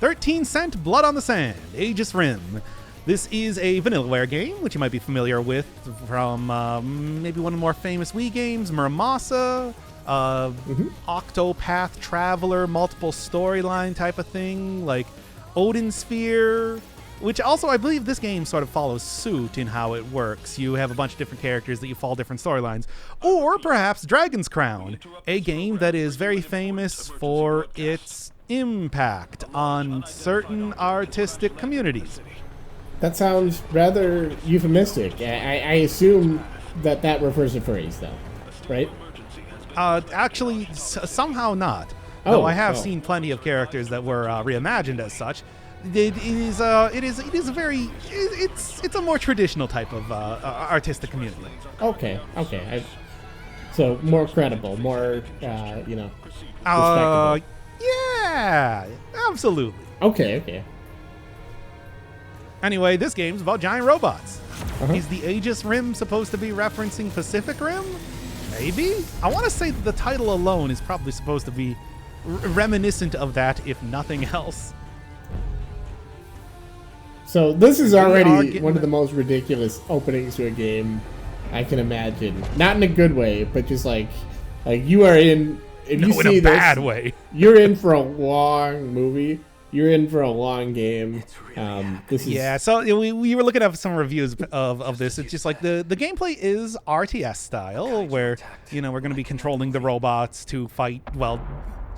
13-cent Blood on the Sand, Aegis Rim. This is a Vanillaware game, which you might be familiar with from maybe one of the more famous Wii games, Muramasa, Octopath Traveler, multiple storyline type of thing, like Odin Sphere, which also I believe this game sort of follows suit in how it works. You have a bunch of different characters that you follow different storylines. Or perhaps Dragon's Crown, a game that is very famous for its impact on certain artistic communities. That sounds rather euphemistic. I assume that refers to furries, though, right? Actually, somehow not. Though I have seen plenty of characters that were reimagined as such. It's a more traditional type of artistic community. Okay. So more credible, more respectable. Yeah, absolutely. Okay. Anyway, this game's about giant robots. Is the Aegis Rim supposed to be referencing Pacific Rim? Maybe? I want to say that the title alone is probably supposed to be reminiscent of that, if nothing else. So this is already one of the most ridiculous openings to a game I can imagine. Not in a good way, but just like you are in. If you see in a bad way. You're in for a long movie. You're in for a long game. So we were looking at some reviews of this. It's just like the gameplay is RTS style, where we're going to be controlling the robots to fight. Well,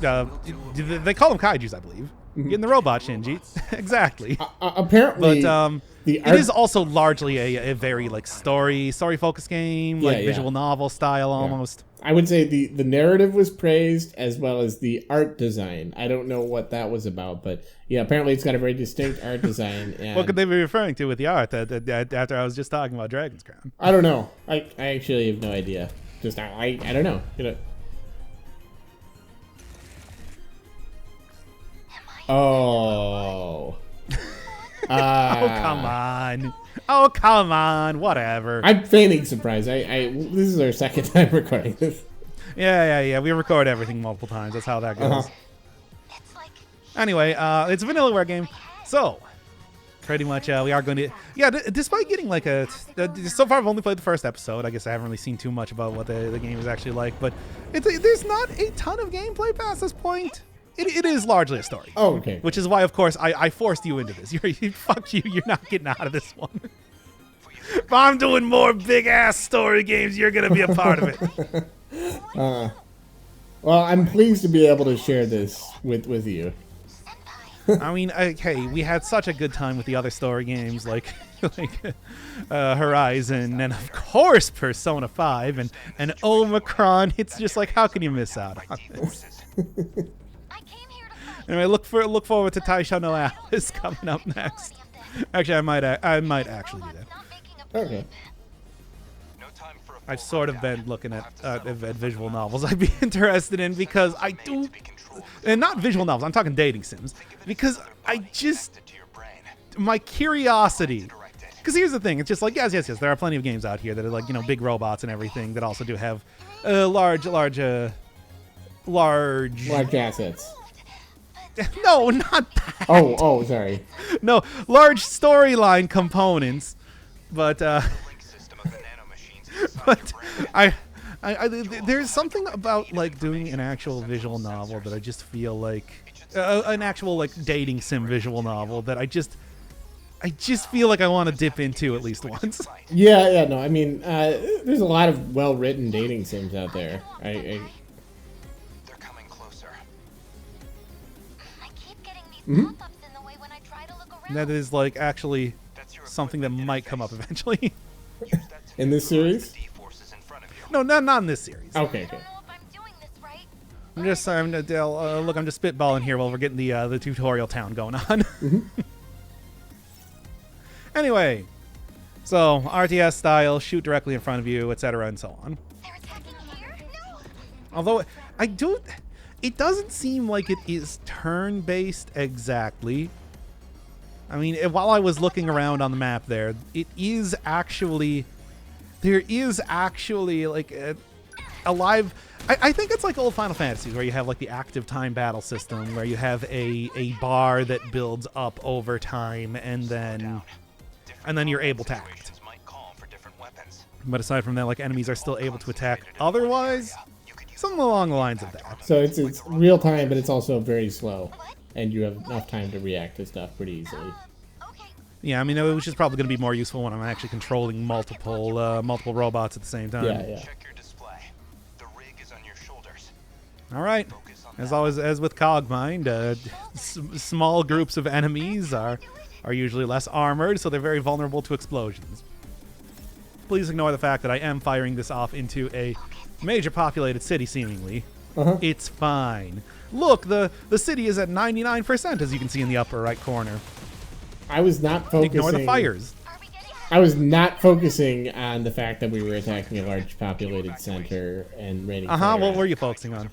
they call them kaijus, I believe. Getting the robot, Shinji. Exactly. Apparently, but it is also largely a very like story focused game, visual novel style almost. I would say the narrative was praised as well as the art design. I don't know what that was about, but apparently it's got a very distinct art design. And what could they be referring to with the art that after I was just talking about Dragon's Crown? I don't know. I actually have no idea. Just I don't know. Oh. Oh, come on. Whatever. I'm feigning surprise. This is our second time recording this. Yeah. We record everything multiple times. That's how that goes. Anyway, it's a Vanillaware game. So, pretty much we are going to... despite getting like so far I've only played the first episode. I guess I haven't really seen too much about what the game is actually like. But there's not a ton of gameplay past this point. It is largely a story. Oh, okay. Which is why, of course, I forced you into this. Fuck you. You're not getting out of this one. If I'm doing more big-ass story games, you're going to be a part of it. Well, I'm pleased to be able to share this with you. I mean, okay, we had such a good time with the other story games like Horizon and, of course, Persona 5 and Omicron. It's just like, how can you miss out on this? Anyway, look forward to Taisho no Alice coming up next. Actually, I might actually do that. Okay. I've sort of been looking at visual novels I'd be interested in because I do, and not visual novels. I'm talking dating sims because my curiosity. Because here's the thing, it's just like yes. There are plenty of games out here that are like big robots and everything that also do have large assets. No, not that. Oh, sorry. No, large storyline components, but there's something about like doing an actual visual novel that I just feel like an actual like dating sim visual novel that I just feel like I want to dip into at least once. Yeah. No, I mean, there's a lot of well-written dating sims out there. That is like actually something that might come up eventually. In this series? No, not in this series. Okay. I'm just spitballing here while we're getting the tutorial town going on. Anyway, so RTS style, shoot directly in front of you, etc., and so on. Although it doesn't seem like it is turn-based exactly. I mean, while I was looking around on the map there is actually like a live. I think it's like old Final Fantasies where you have like the active time battle system where you have a bar that builds up over time and then you're able to act. But aside from that, like enemies are still able to attack otherwise. Something along the lines of that. So it's real time, but it's also very slow, and you have enough time to react to stuff pretty easily. Yeah, I mean, which is probably going to be more useful when I'm actually controlling multiple robots at the same time. Yeah. All right. As always, as with Cogmind, small groups of enemies are usually less armored, so they're very vulnerable to explosions. Please ignore the fact that I am firing this off into a major populated city, seemingly. It's fine. Look, the city is at 99%, as you can see in the upper right corner. I was not focusing... Ignore the fires. I was not focusing on the fact that we were attacking a large populated center and raining fire. What were you focusing on?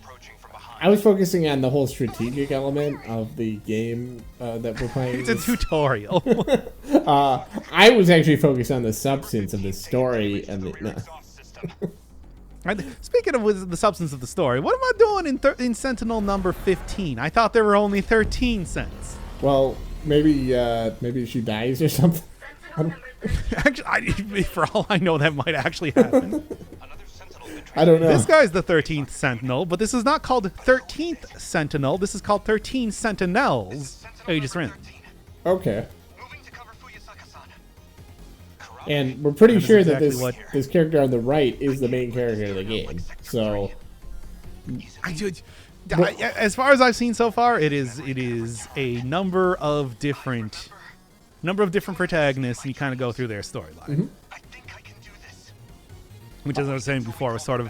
I was focusing on the whole strategic element of the game that we're playing. It's a tutorial. I was actually focused on the substance of the story and the... Speaking of the substance of the story, what am I doing in Sentinel number 15? I thought there were only 13 cents. Well, maybe she dies or something. Actually, for all I know, that might actually happen. I don't know. This guy's the 13th Sentinel, but this is not called 13th Sentinel. This is called 13 Sentinels. Aegis Rim. Okay. And we're pretty sure that this character on the right is the main character of the game. So, as far as I've seen so far, it is a number of different protagonists, and you kind of go through their storyline. Which, as I was saying before, was sort of,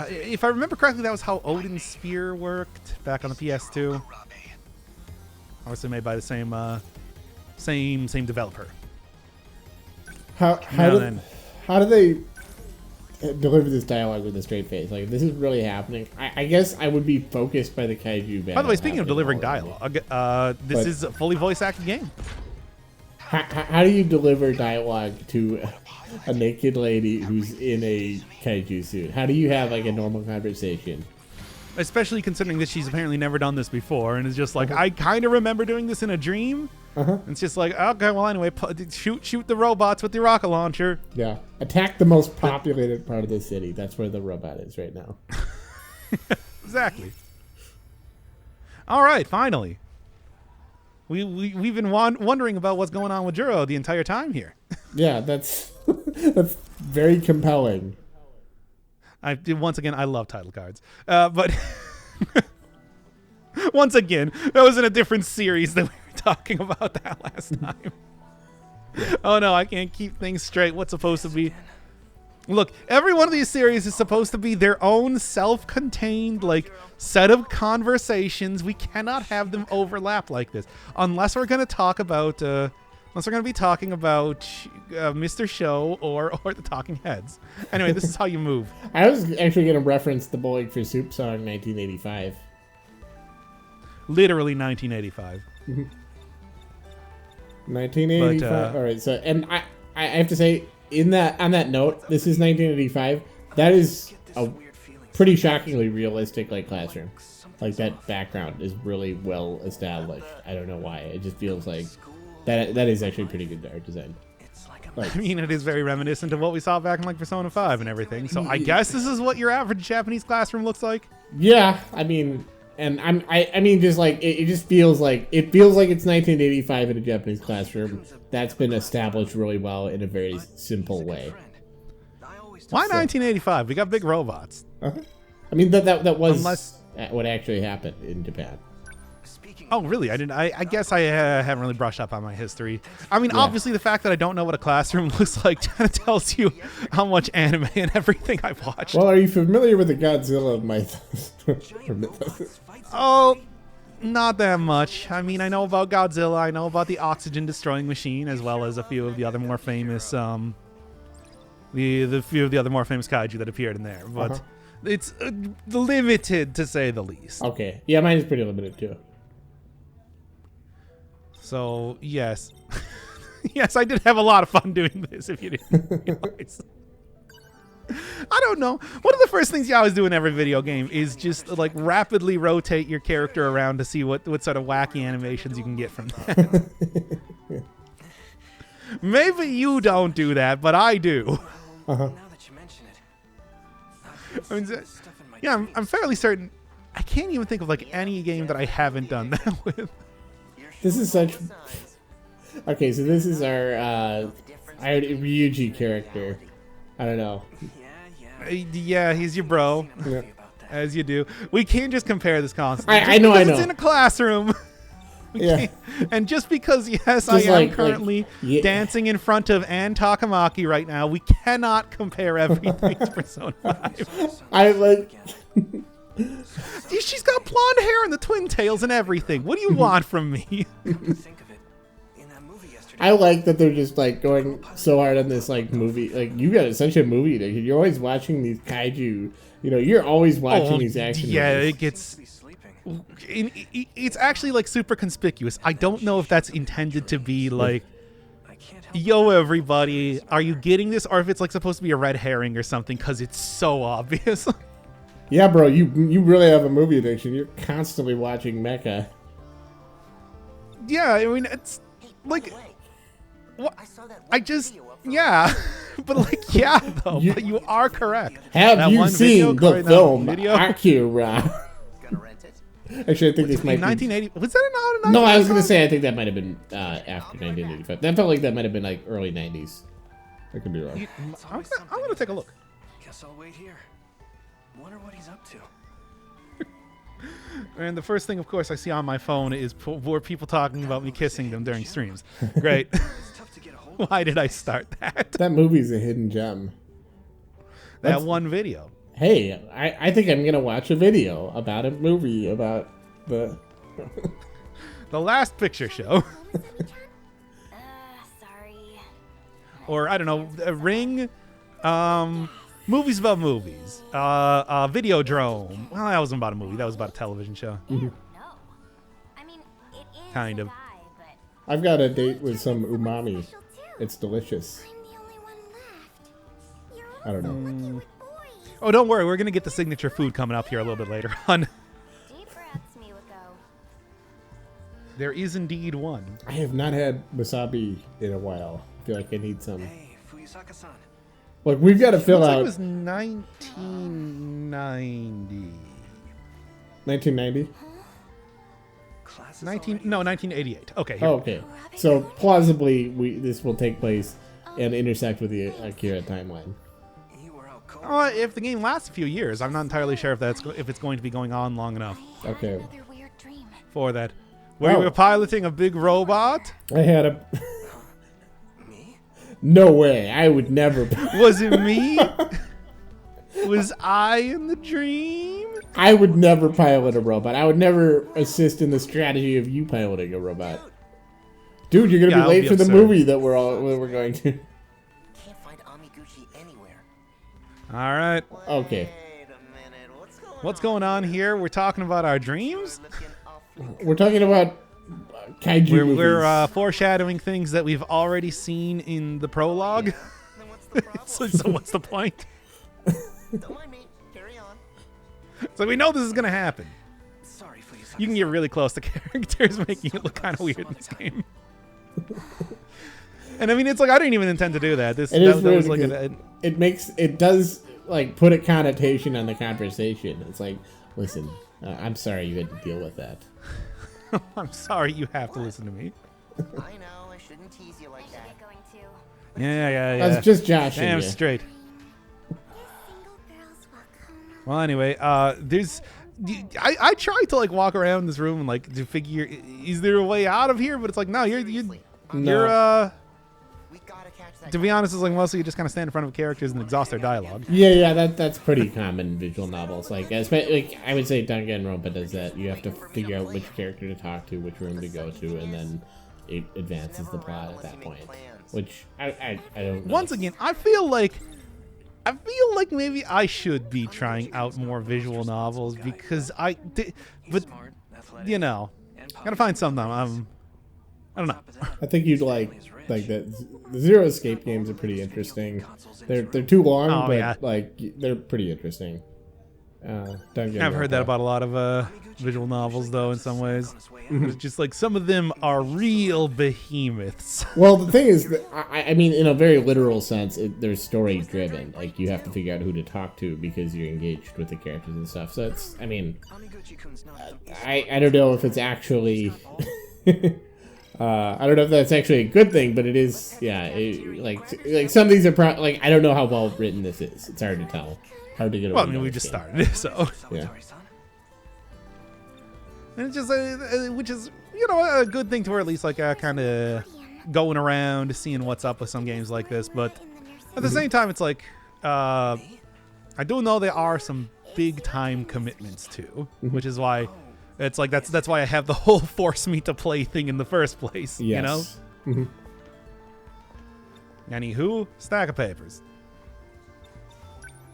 if I remember correctly, that was how Odin's Sphere worked back on the PS2. Obviously made by the same developer. How do they deliver this dialogue with a straight face? Like, if this is really happening, I guess I would be focused by the kaiju battle. By the way, speaking of delivering dialogue, this is a fully voice-acted game. How do you deliver dialogue to a naked lady who's in a kaiju suit? How do you have like a normal conversation? Especially considering that she's apparently never done this before and is just like, I kind of remember doing this in a dream. It's just like, okay, well, anyway, shoot the robots with the rocket launcher. Yeah. Attack the most populated part of the city. That's where the robot is right now. Exactly. All right, finally. We've been wondering about what's going on with Juro the entire time here. Yeah, that's very compelling. Once again, I love title cards. But once again, that was in a different series than we were talking about that last time. Oh no, I can't keep things straight. What's supposed to be... Look, every one of these series is supposed to be their own self-contained, like, set of conversations. We cannot have them overlap like this, unless we're going to talk about, unless we're going to be talking about Mr. Show or the Talking Heads. Anyway, this is how you move. I was actually going to reference the Bowling for Soup song, 1985. Literally 1985. 1985. But, all right. So, and I have to say, on that note, this is 1985. That is a pretty shockingly realistic like classroom. Like that background is really well established. I don't know why. It just feels like that is actually pretty good art design. Like, I mean, it is very reminiscent of what we saw back in like Persona 5 and everything. So I guess this is what your average Japanese classroom looks like. Yeah, I mean, and I mean, just like it just feels like it's 1985 in a Japanese classroom. That's been established really well in a very simple way. Why 1985? We got big robots. I mean, that was what actually happened in Japan. Oh, really? I guess I haven't really brushed up on my history. I mean, obviously, the fact that I don't know what a classroom looks like kind of tells you how much anime and everything I've watched. Well, are you familiar with the Godzilla mythos? Oh, not that much. I mean, I know about Godzilla. I know about the oxygen destroying machine, as well as a few of the other more famous, the few of the other more famous kaiju that appeared in there. But it's limited, to say the least. Okay. Yeah, mine is pretty limited too. So, yes. Yes, I did have a lot of fun doing this, if you didn't realize. I I don't know. One of the first things you always do in every video game is just like rapidly rotate your character around to see what sort of wacky animations you can get from that. Maybe you don't do that, but I do. Uh-huh. I mean, yeah, I'm fairly certain. I can't even think of like any game that I haven't done that with. This is such. Okay, so this is our Ryuji character. I don't know. Yeah, he's your bro, Yeah. as you do. We can't just compare this constantly. I know. It's in a classroom. Yeah. And just because, yes, Just I am like- currently yeah. dancing in front of Anne Takamaki right now, we cannot compare everything to Persona 5. I like. She's got blonde hair and the twin tails and everything. What do you want from me? I like that they're just like going so hard on this like movie. Like you got such a movie addiction. You're always watching these kaiju. You know, you're always watching these action. Yeah, movies. it gets. It's actually like super conspicuous. I don't know if that's intended to be like, yo, everybody, are you getting this? Or if it's like supposed to be a red herring or something, because it's so obvious. Yeah, bro, you really have a movie addiction. You're constantly watching mecha. Yeah, I mean, it's like, what? I just, yeah, but like, yeah, though, but you are correct. Have That you one seen video, the film video? Akira? Actually, I think this might be 1980. Was that an No, I was gonna say I think that might have been after 1985. That felt like that might have been like early 90s. I could be wrong. I'm gonna take a look. Guess I'll wait here. Wonder what he's up to. And the first thing, of course, I see on my phone is more people talking about me kissing them during streams. Great. It's tough to get a hold of. Why did I start that? That movie's a hidden gem. That one video. Hey, I think I'm gonna watch a video about a movie about the. The Last Picture Show. Sorry. Or, I don't know, Ring. Movies about movies. Videodrome. Well, that wasn't about a movie. That was about a television show. No. I mean, it is Kind of. a guy, but I've got a date with some umami. special too. It's delicious. I'm the only one left. You're I don't know. lucky with boys. Oh, don't worry. We're going to get the signature food coming up here a little bit later on. Deep breaths, Miwako. There is indeed one. I have not had wasabi in a while. I feel like I need some. Hey, Fuyusaka-san. Look, we've got to fill Looks like out it was 1990. 1990. Class is 1988. Okay. Here. Oh, okay. So plausibly, this will take place and intersect with the Akira timeline. You were out cold. If the game lasts a few years, I'm not entirely sure if it's going to be going on long enough Okay. Another weird dream. for that. Where Oh. you were piloting a big robot? I had a. Me? No way. I would never. Was it me? Was I in the dream? I would never pilot a robot. I would never assist in the strategy of you piloting a robot. Dude, you're gonna Yeah, be I'll late be for the absurd. movie that we're going to. Can't find Amiguchi anywhere. All right. Okay. Wait a minute, What's going on here? We're talking about our dreams. Looking awfully We're talking about kaiju movies. We're foreshadowing things that we've already seen in the prologue. Then what's the problem? so what's the point? Don't mind me. Carry on. So we know this is gonna happen. Sorry, Fuyusaka-san. You can get really close to characters, making it look kind of weird in this game. And I mean, it's like I didn't even intend to do that. This It is that was weird like because it does like put a connotation on the conversation. It's like, listen, I'm sorry you had to deal with that. I'm sorry you have to listen to me. I know, I shouldn't tease you like that. Get going too. Yeah. That's just Josh. Damn straight. Single girls walk home. Well, anyway, there's. I tried to like walk around this room and like to figure, is there a way out of here? But it's like no, you're No. We gotta catch that to be honest, it's like mostly you just kind of stand in front of characters and exhaust their dialogue. Yeah, that's pretty common in visual novels. Like I would say Danganronpa does that. You have to figure out which character to talk to, which room to go to, and then it advances the plot at that point. Which I don't know. Once again, I feel like maybe I should be trying out more visual novels because but Smart, athletic, you know, and gotta find something I'm I don't know. I think you'd like that. The Zero Escape games are pretty interesting. They're too long, Oh, but yeah. like they're pretty interesting. Don't get I've me heard that wrong. about a lot of visual novels, though. In some ways, it's just like some of them are real behemoths. Well, the thing is, that I mean, in a very literal sense, they're story driven. Like you have to figure out who to talk to because you're engaged with the characters and stuff. So it's, I mean, I don't know if it's actually. I don't know if that's actually a good thing, but it is. Yeah, like some of these are like I don't know how well written this is. It's hard to tell. Hard to get. Well, I mean, we just started, so. Yeah. And it's just, which is, a good thing to, or at least like kind of going around, seeing what's up with some games like this. But at the same time, it's like, I do know there are some big time commitments too, which is why it's like that's why I have the whole force me to play thing in the first place. Yes. Anywho, stack of papers.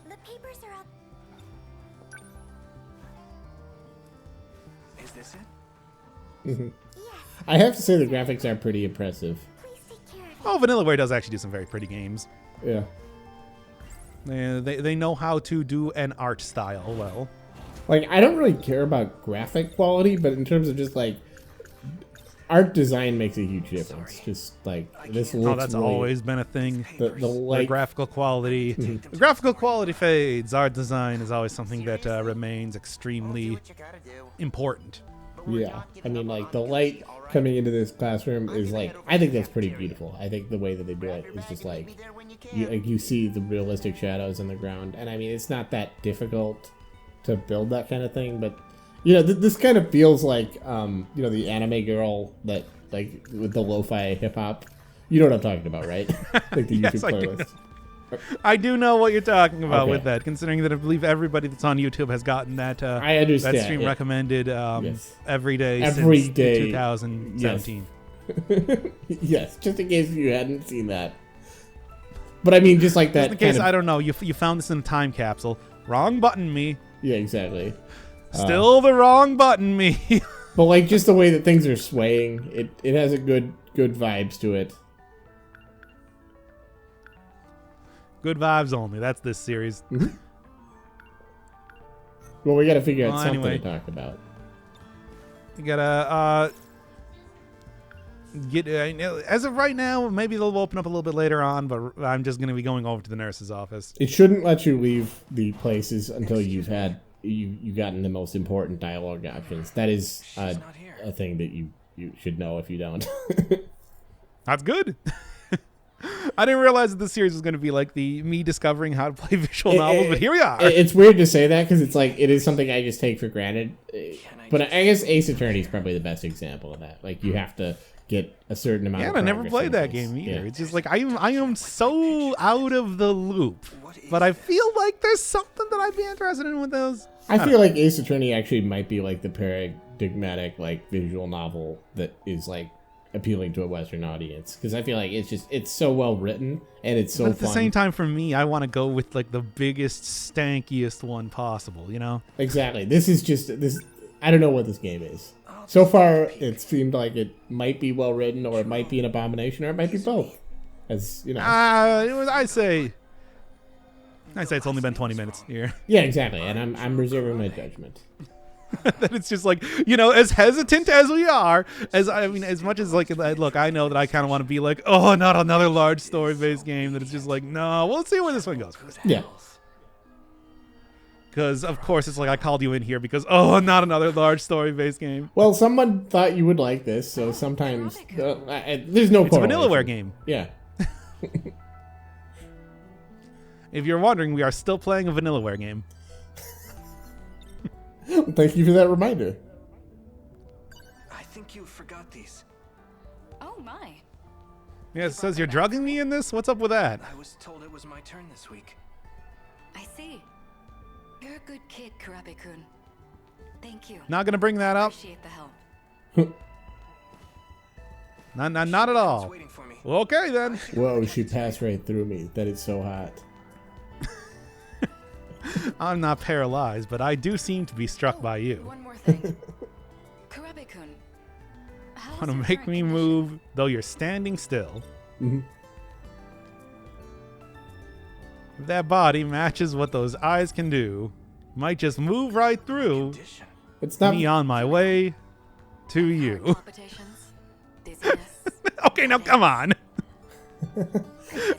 The papers are up. Is this it? I have to say the graphics are pretty impressive. Please take care of it. Oh, Vanillaware does actually do some very pretty games. Yeah. They know how to do an art style well. Like I don't really care about graphic quality, but in terms of just like art design makes a huge difference. Just like this looks. Oh, that's really, always been a thing. the The like. graphical quality. The graphical quality fades. Art design is always something that remains extremely important. Yeah, I mean, like the light coming into this classroom is like I think that's pretty beautiful. I think the way that they do it is just like you see the realistic shadows in the ground, and I mean it's not that difficult to build that kind of thing. But this kind of feels like the anime girl that like with the lo-fi hip hop. You know what I'm talking about, right? Like the Yes, YouTube I do. playlist. I do know what you're talking about Okay. with that, considering that I believe everybody that's on YouTube has gotten that I understand, that stream yeah. recommended Yes. every day Every since day. 2017. Yes, just in case you hadn't seen that. But I mean, just like that. Just in case, kind of, I don't know, you found this in a time capsule. Wrong button, me. Yeah, exactly. Still the wrong button, me. But like just the way that things are swaying, it has a good vibes to it. Good vibes only. That's this series. Well, we got to figure out Well, something anyway. to talk about. You gotta get as of right now. Maybe they'll open up a little bit later on, but I'm just gonna be going over to the nurse's office. It shouldn't let you leave the places until you've gotten the most important dialogue options. That is a thing that you should know if you don't. That's good. I didn't realize that this series was going to be like me discovering how to play visual novels, but here we are. It's weird to say that because it's like it is something I just take for granted. But I guess Ace Attorney is probably the best example of that. Like you have to get a certain amount. Yeah, of and I never progress played in that things. game either. Yeah. It's just like I am so out of the loop, but I feel like there's something that I'd be interested in with those. I feel like Ace Attorney actually might be like the paradigmatic like visual novel that is like appealing to a Western audience because I feel like it's so well written and it's so But at the fun. same time, for me, I want to go with like the biggest, stankiest one possible. You know? Exactly. This is just this. I don't know what this game is. So far, it seemed like it might be well written, or it might be an abomination, or it might be both. As you know. I say it's only been 20 minutes here. Yeah, exactly. And I'm reserving my judgment. That it's just like, as hesitant as we are, as much as like, look, I know that I kind of want to be like, oh, not another large story-based game. That it's just like, no, we'll see where this one goes. Yeah. Because of course it's like I called you in here because not another large story-based game. Well, someone thought you would like this, so sometimes there's no. It's a correlation. Vanillaware game. Yeah. If you're wondering, we are still playing a Vanillaware game. Thank you for that reminder. I think you forgot these. Oh my. Yeah, it says you're drugging me in this. What's up with that? I was told it was my turn this week. I see. You're a good kid, Kurabe-kun. Thank you. Not gonna bring that up. Appreciate the help. Not at It's all. waiting for me. Okay then. Whoa, she passed right through me. That is so hot. I'm not paralyzed, but I do seem to be struck by you. One more thing. Kurabe-kun, how Want to make me move, though you're standing still. Mm-hmm. If that body matches what those eyes can do, might just move right through Condition. It's not. me on my way to you. Palpitations, dizziness. Okay, now come on.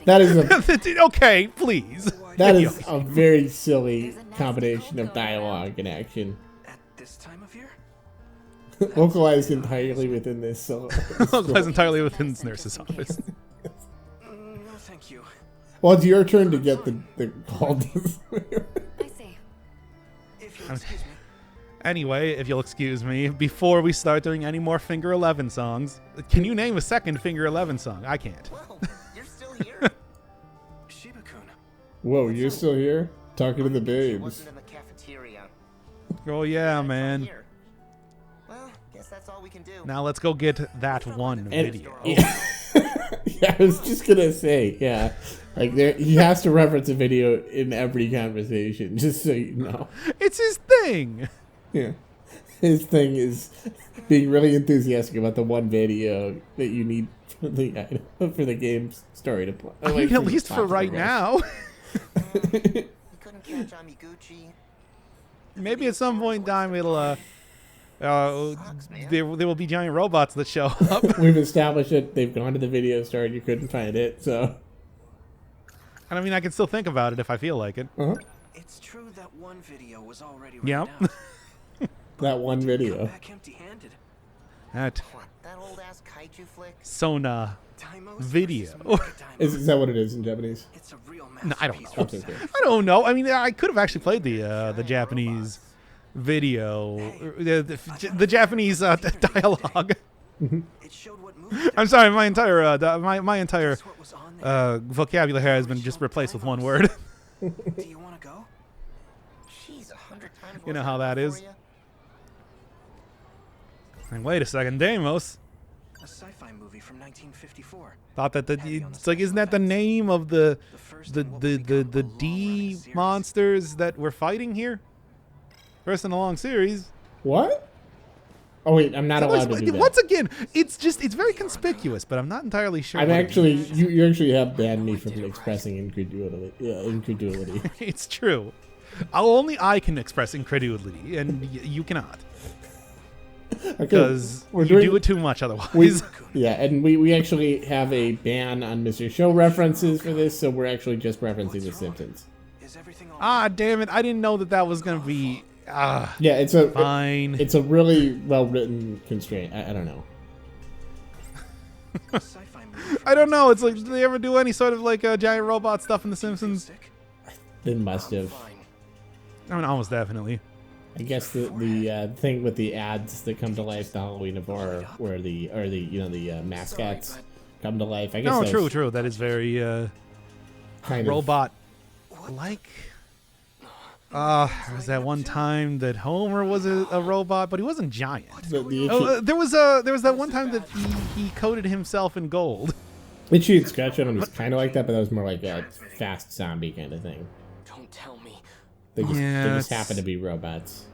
That is a Okay, please. that is a very silly combination of dialogue and action, At this time of year? localized entirely within this. So, Localized entirely within this nurse's office. No, thank you. well, it's your turn to get the call. I see. If you'll excuse me. Anyway, if you'll excuse me, before we start doing any more Finger 11 songs, can you name a second Finger 11 song? I can't. Whoa, you're still here? Shiba-kun. Whoa, you're still here talking to the She babes. wasn't in the cafeteria. Oh yeah, It's man. here. Well, guess that's all we can do. Now let's go get that one And- video. Yeah, I was just gonna say, yeah, like he has to reference a video in every conversation, just so you know. It's his thing. Yeah, his thing is being really enthusiastic about the one video that you need for the game's story to play. I mean, at least for right now. You couldn't catch Amiguchi. Maybe at some point in time it'll Sucks, man. there will be giant robots that show up. We've established it. They've gone to the video store and you couldn't find it. So, And I mean, I can still think about it if I feel like it. It's true that one video was already Yep. written out. that one video. Back empty-handed. That What, that old-ass kaiju flick? Sona. Daimos Video. versus Mecha Daimos. Is that what it is in Japanese? It's a real No, I don't masterpiece know. of Okay, okay. I don't know. I mean, I could have actually played the Japanese video, the Japanese dialogue. It showed what movie I'm sorry, my entire my entire that's what was on there. vocabulary has been just replaced with one word. Do you want to go? Jeez, 100 times You know worth how of that work is. for ya? And wait a second, Deimos. A sci-fi movie from 1954. Thought that it's like, isn't that the name of the first the in what the will the, become the a long-running D series. monsters that we're fighting here? First in a long series. What? Oh wait, I'm not allowed to do that. Once again, it's very conspicuous, but I'm not entirely sure. I'm what it actually means. you actually have banned me from expressing incredulity. Incredulity. It's true. Only I can express incredulity, and you cannot, Okay, because we're you doing do it too much otherwise. We, yeah, and we actually have a ban on Mr. Show references for this, so we're actually just referencing The Simpsons. Is everything all Ah, damn it! I didn't know that was gonna be. Yeah, it's a Fine. it's a really well written constraint. I don't know. a sci-fi movie from I don't know. It's like, did they ever do any sort of like giant robot stuff in The Simpsons? Stick? They must have. Fine. I mean, almost definitely. I guess the thing with the ads that come to life, the Halloween of Horror, where the mascots come to life. I guess. No, that's true. That is very Kind of. robot-like. There was that one time that Homer was a robot, but he wasn't giant. The Oh, there was that one time that he coated himself in gold. Itchy and Scratch on him was kind of like that, but that was more like a fast zombie kind of thing. Don't tell me. They just it's- happen to be robots.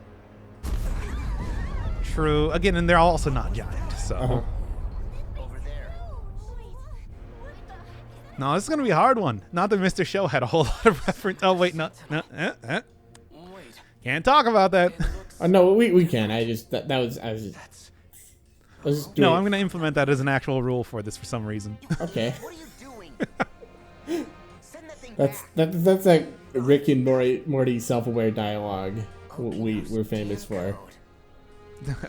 True. Again, and they're also not giant. So Uh-huh. Over there. no, this is gonna be a hard one. Not that Mr. Show had a whole lot of reference. Oh wait, no. Wait. Can't talk about that. No, we can. I just I was That's just doing. No, I'm gonna implement that as an actual rule for this for some reason. Okay. What are you doing? Send that thing That's back. that's like Rick and Morty self-aware dialogue. We're famous for.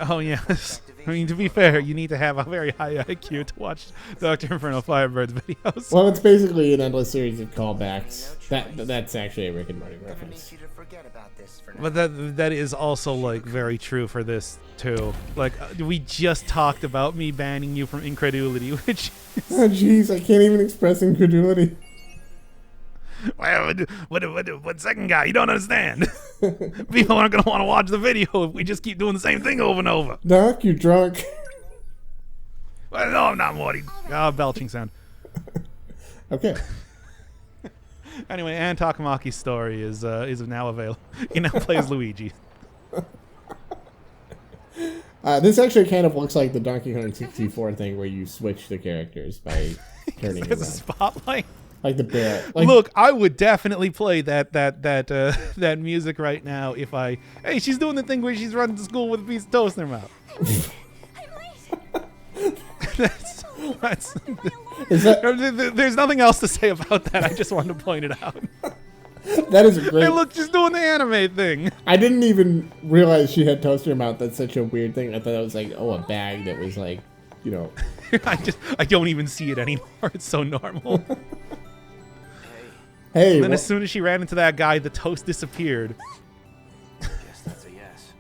Oh yes. I mean, to be fair, you need to have a very high IQ to watch Dr. Inferno Firebird's videos. Well, it's basically an endless series of callbacks. That's actually a Rick and Morty I need reference. you to forget about this for now. But that is also like very true for this too. Like we just talked about me banning you from incredulity, which Oh jeez, I can't even express incredulity. well, what second guy? You don't understand. People aren't gonna want to watch the video if we just keep doing the same thing over and over. Doc, you drunk? Well, no, I'm not Morty. Belching sound. Okay. Anyway, Ann Takamaki's story is now available. He now plays Luigi. This actually kind of looks like the Donkey Kong 64 thing where you switch the characters by turning There's a around. spotlight. Like the bear. Like, Look, I would definitely play that music right now if I. Hey, she's doing the thing where she's running to school with a piece of toast in her mouth. that's is that, there's nothing else to say about that. I just wanted to point it out. that is a great. Hey, look, she's doing the anime thing. I didn't even realize she had toast in her mouth. That's such a weird thing. I thought it was like, oh, a bag that was like, you know. I don't even see it anymore. It's so normal. Hey, And then as soon as she ran into that guy, the toast disappeared. Guess that's a yes.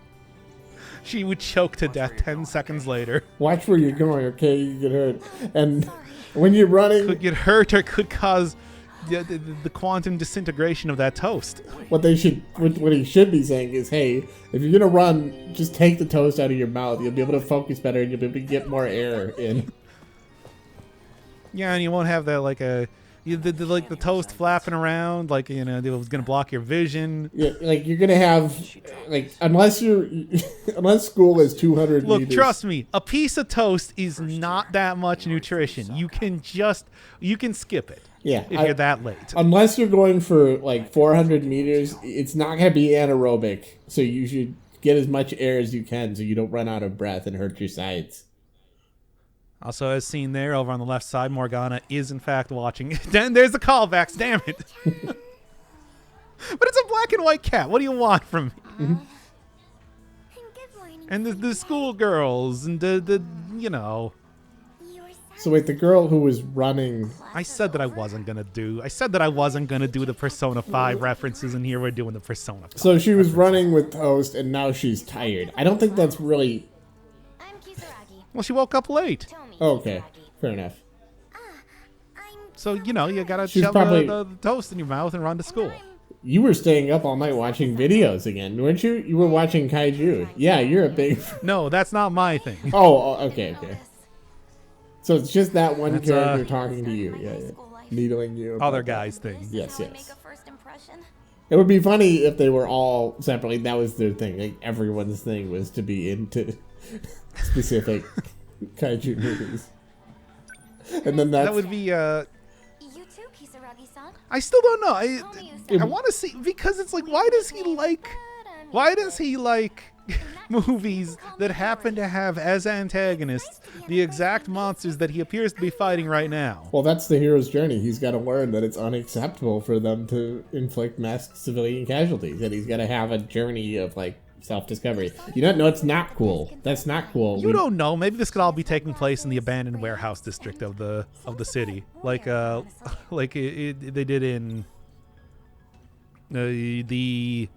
She would choke to death 10 seconds later. watch where you're going, okay? You get hurt. And when you're running, Could get hurt or could cause the quantum disintegration of that toast. what he should be saying is, hey, if you're gonna run, just take the toast out of your mouth. You'll be able to focus better, and you'll be able to get more air in. Yeah, and you won't have that like the toast flapping around like it was gonna block your vision. Yeah, like you're gonna have like unless school is 200 Look, meters. trust me, a piece of toast is not that much nutrition. You can skip it. Yeah, if you're that late. Unless you're going for like 400 meters, it's not gonna be anaerobic. So you should get as much air as you can, so you don't run out of breath and hurt your sides. Also, as seen there over on the left side, Morgana is in fact watching. There's the callbacks. Damn it! But it's a black and white cat. What do you want from me? And good morning. And the schoolgirls and the Your son So wait, the girl who was running. I said that I wasn't gonna do the Persona 5 references, and here we're doing the Persona 5. So she was running with toast, and now she's tired. I don't think that's really. I'm Kisaragi. Well, she woke up late, Tell me, Okay, Kisaragi. fair enough. I'm so you gotta She's shove probably- the toast in your mouth and run to school. You were staying up all night watching videos again, weren't you? You were watching Kaiju. Yeah, you're a big. No, that's not my thing. Oh, okay. So it's just that one That's, character talking to you. Yeah. Needling you. about Other that. guy's thing. Yes. Make a first impression. It would be funny if they were all separately. That was their thing. Like everyone's thing was to be into specific kaiju movies. And then That would be. You too, Kisaragi-san. I still don't know. Tell me you I want to see, because it's like, why does he like movies that happen to have as antagonists the exact monsters that he appears to be fighting right now? Well, that's the hero's journey. He's got to learn that it's unacceptable for them to inflict mass civilian casualties, and he's got to have a journey of like self-discovery. No, it's not cool. That's not cool. You don't know. Maybe this could all be taking place in the abandoned warehouse district of the city, like they did in the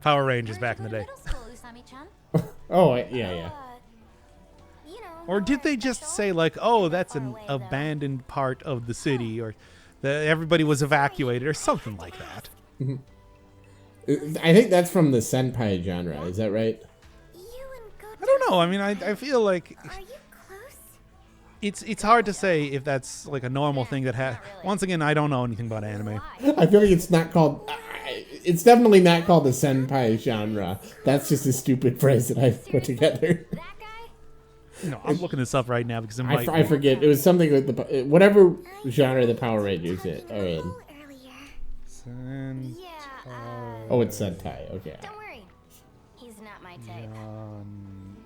Power Rangers back in the day. Middle school, Usami-chan. Oh, yeah. You know, Or did they just say like, oh, that's an abandoned part of the city, or that everybody was evacuated, or something like that? I think that's from the senpai genre. Is that right? you and Goto, I don't know. I mean, I feel like are you close? it's hard to say if that's like a normal thing that once again, I don't know anything about anime. I feel like it's not called. It's definitely not called the senpai genre. That's just a stupid phrase that I put together. That guy? No, I'm looking this up right now because it might. I forget. It was something like the whatever genre the Power Rangers are in. Earlier. Sen- Yeah, Oh, it's Sentai. Okay. don't worry. He's not my type.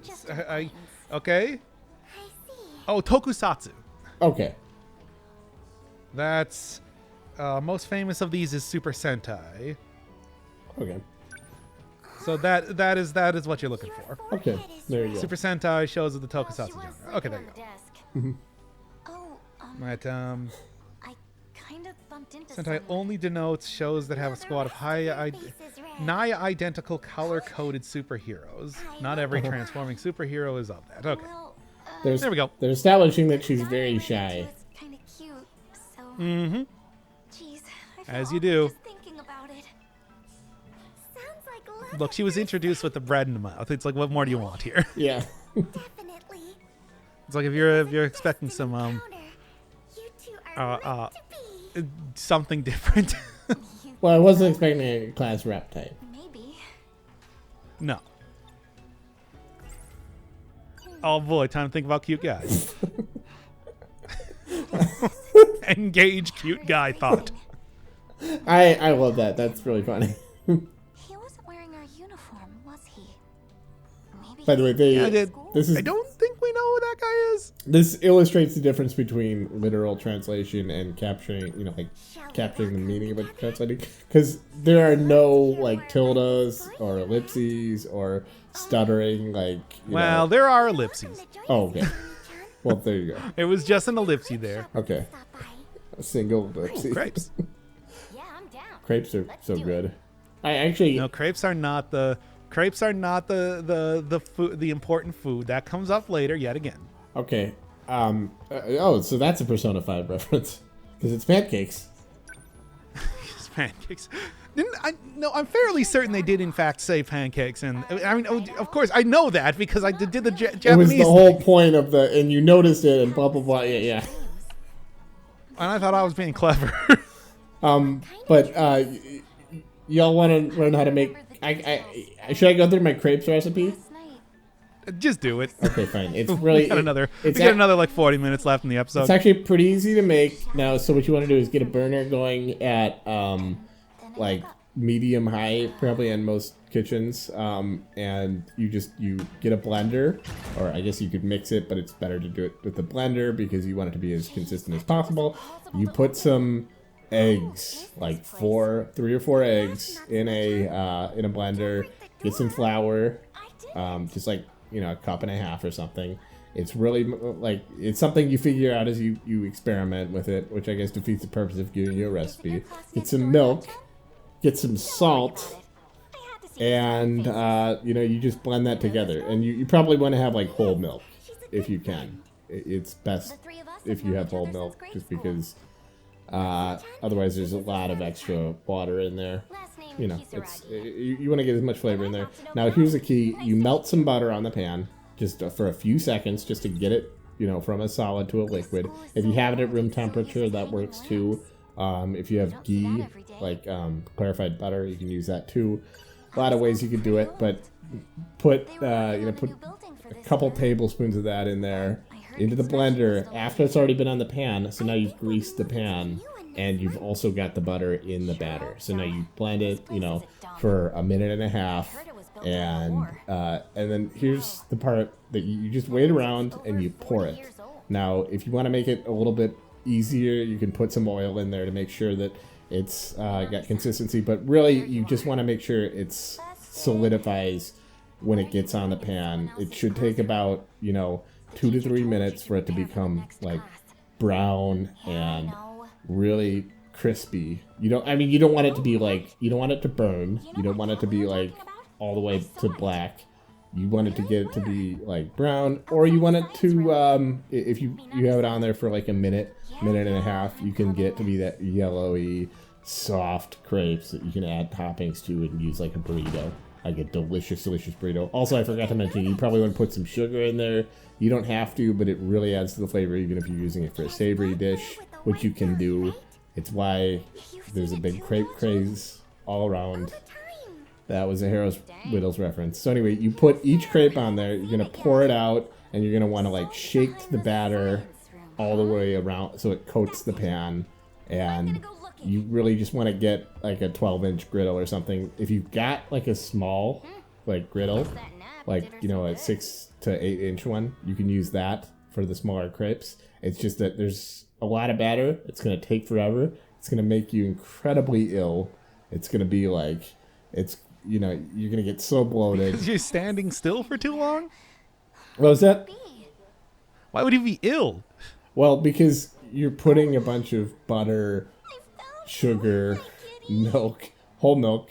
Just okay. I see. Oh, Tokusatsu. Okay. That's most famous of these is Super Sentai. Okay. So that is what you're looking for. Okay. There you go. Super Sentai shows of the Tokusatsu genre. Okay, there you go. Oh, But I kind of bumped into Sentai someone. only denotes shows that have a squad of nigh identical color-coded superheroes. Not every transforming superhero is of that. Okay. Well, There we go. They're establishing that she's very shy. It's kind of cute, so. Mm-hmm. Jeez, I feel As you awkward do. just thinking about it. Sounds like love Look, she was introduced with the bread in the mouth. It's like, what more do you want here? Yeah. Definitely. It's like if you're expecting some Encounter. You two are meant to be. something different. Well, I wasn't expecting a class rep type. Maybe. No. Oh boy, time to think about cute guys. Engage cute guy thought. I love that. That's really funny. He wasn't wearing our uniform, was he? Maybe By the way, they I did. this is I don't think we know who that guy is. this illustrates the difference between literal translation and capturing, you know, like capturing the meaning of what you're translating. Because there are no like tildes or ellipses or stuttering like. Well, know. there are ellipses. Oh, okay. Well, there you go. It was just an ellipse there. Okay, a single ellipse. Crepes. Yeah, I'm down. Crepes are so good. I actually No, crepes are not the food, the important food that comes up later yet again. okay. Oh, so that's a Persona 5 reference because it's pancakes. It's pancakes. I'm fairly certain they did in fact say pancakes, and I mean, of course, I know that because I did the Japanese. It was the whole point of and you noticed it, and blah blah blah. Yeah. And I thought I was being clever. But y'all want to learn how to make? Should I go through my crepes recipe? Last night. Just do it. Okay, fine. It's really we got another. We it's got another like 40 minutes left in the episode. It's actually pretty easy to make now. So what you want to do is get a burner going at like medium high, probably in most kitchens, and you get a blender, or I guess you could mix it, but it's better to do it with the blender because you want it to be as consistent as possible. You put some eggs, like 3 or 4 eggs in a blender. Get some flour, just like a cup and a half or something. It's really like it's something you figure out as you experiment with it, which I guess defeats the purpose of giving you a recipe. Get some milk, get some salt, and you just blend that together. And you probably want to have like whole milk if you can. It's best if you have whole milk, just because otherwise there's a lot of extra water in there. You want to get as much flavor in there. Now here's the key: you melt some butter on the pan just for a few seconds, just to get it from a solid to a liquid. If you have it at room temperature, that works too. If you have ghee, like clarified butter, you can use that too. A lot of ways you could do it, but put a couple tablespoons of that in there into the blender after it's already been on the pan. So now you've greased the pan and you've also got the butter in the batter. So now you blend it, for a minute and a half, and then here's the part that you just wait around and you pour it. Now, if you want to make it a little bit easier, you can put some oil in there to make sure that it's got consistency, but really you just want to make sure it solidifies when it gets on the pan. It should take about 2 to 3 minutes for it to become like brown and really crispy. You don't want it to be like, you don't want it to burn, you don't want it to be like all the way to black. You want it to get it to be like brown, or you want it to if you have it on there for like a minute and a half, you can get it to be that yellowy soft crepes that you can add toppings to and use like a burrito, like a delicious burrito. Also, I forgot to mention, you probably want to put some sugar in there. You don't have to, but it really adds to the flavor, even if you're using it for a savory dish, which you can do. It's why there's a big crepe craze all around. That was a Harrow's Widows reference. So anyway, you put each crepe on there, you're going to pour it out, and you're going to want to like shake the batter all the way around so it coats the pan. And you really just want to get like a 12-inch griddle or something. If you've got like a small like griddle, like a 6 to 8 inch one, you can use that for the smaller crepes. It's just that there's a lot of batter. It's going to take forever. It's going to make you incredibly ill. It's going to be like, you're going to get so bloated. Because you're standing still for too long? What was that? Why would you be ill? Well, because you're putting a bunch of butter, sugar, milk, whole milk,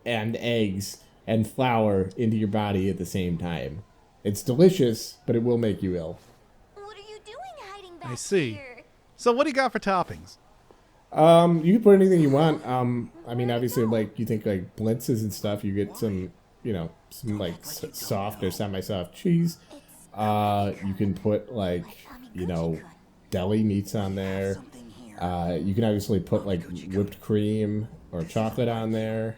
and eggs and flour into your body at the same time. It's delicious, but it will make you ill. What are you doing hiding back I see. here? So what do you got for toppings? You can put anything you want. Obviously, like, you think like blintzes and stuff, you get some, some like soft or semi-soft cheese. You can put like, deli meats on there. You can obviously put like whipped cream or chocolate on there.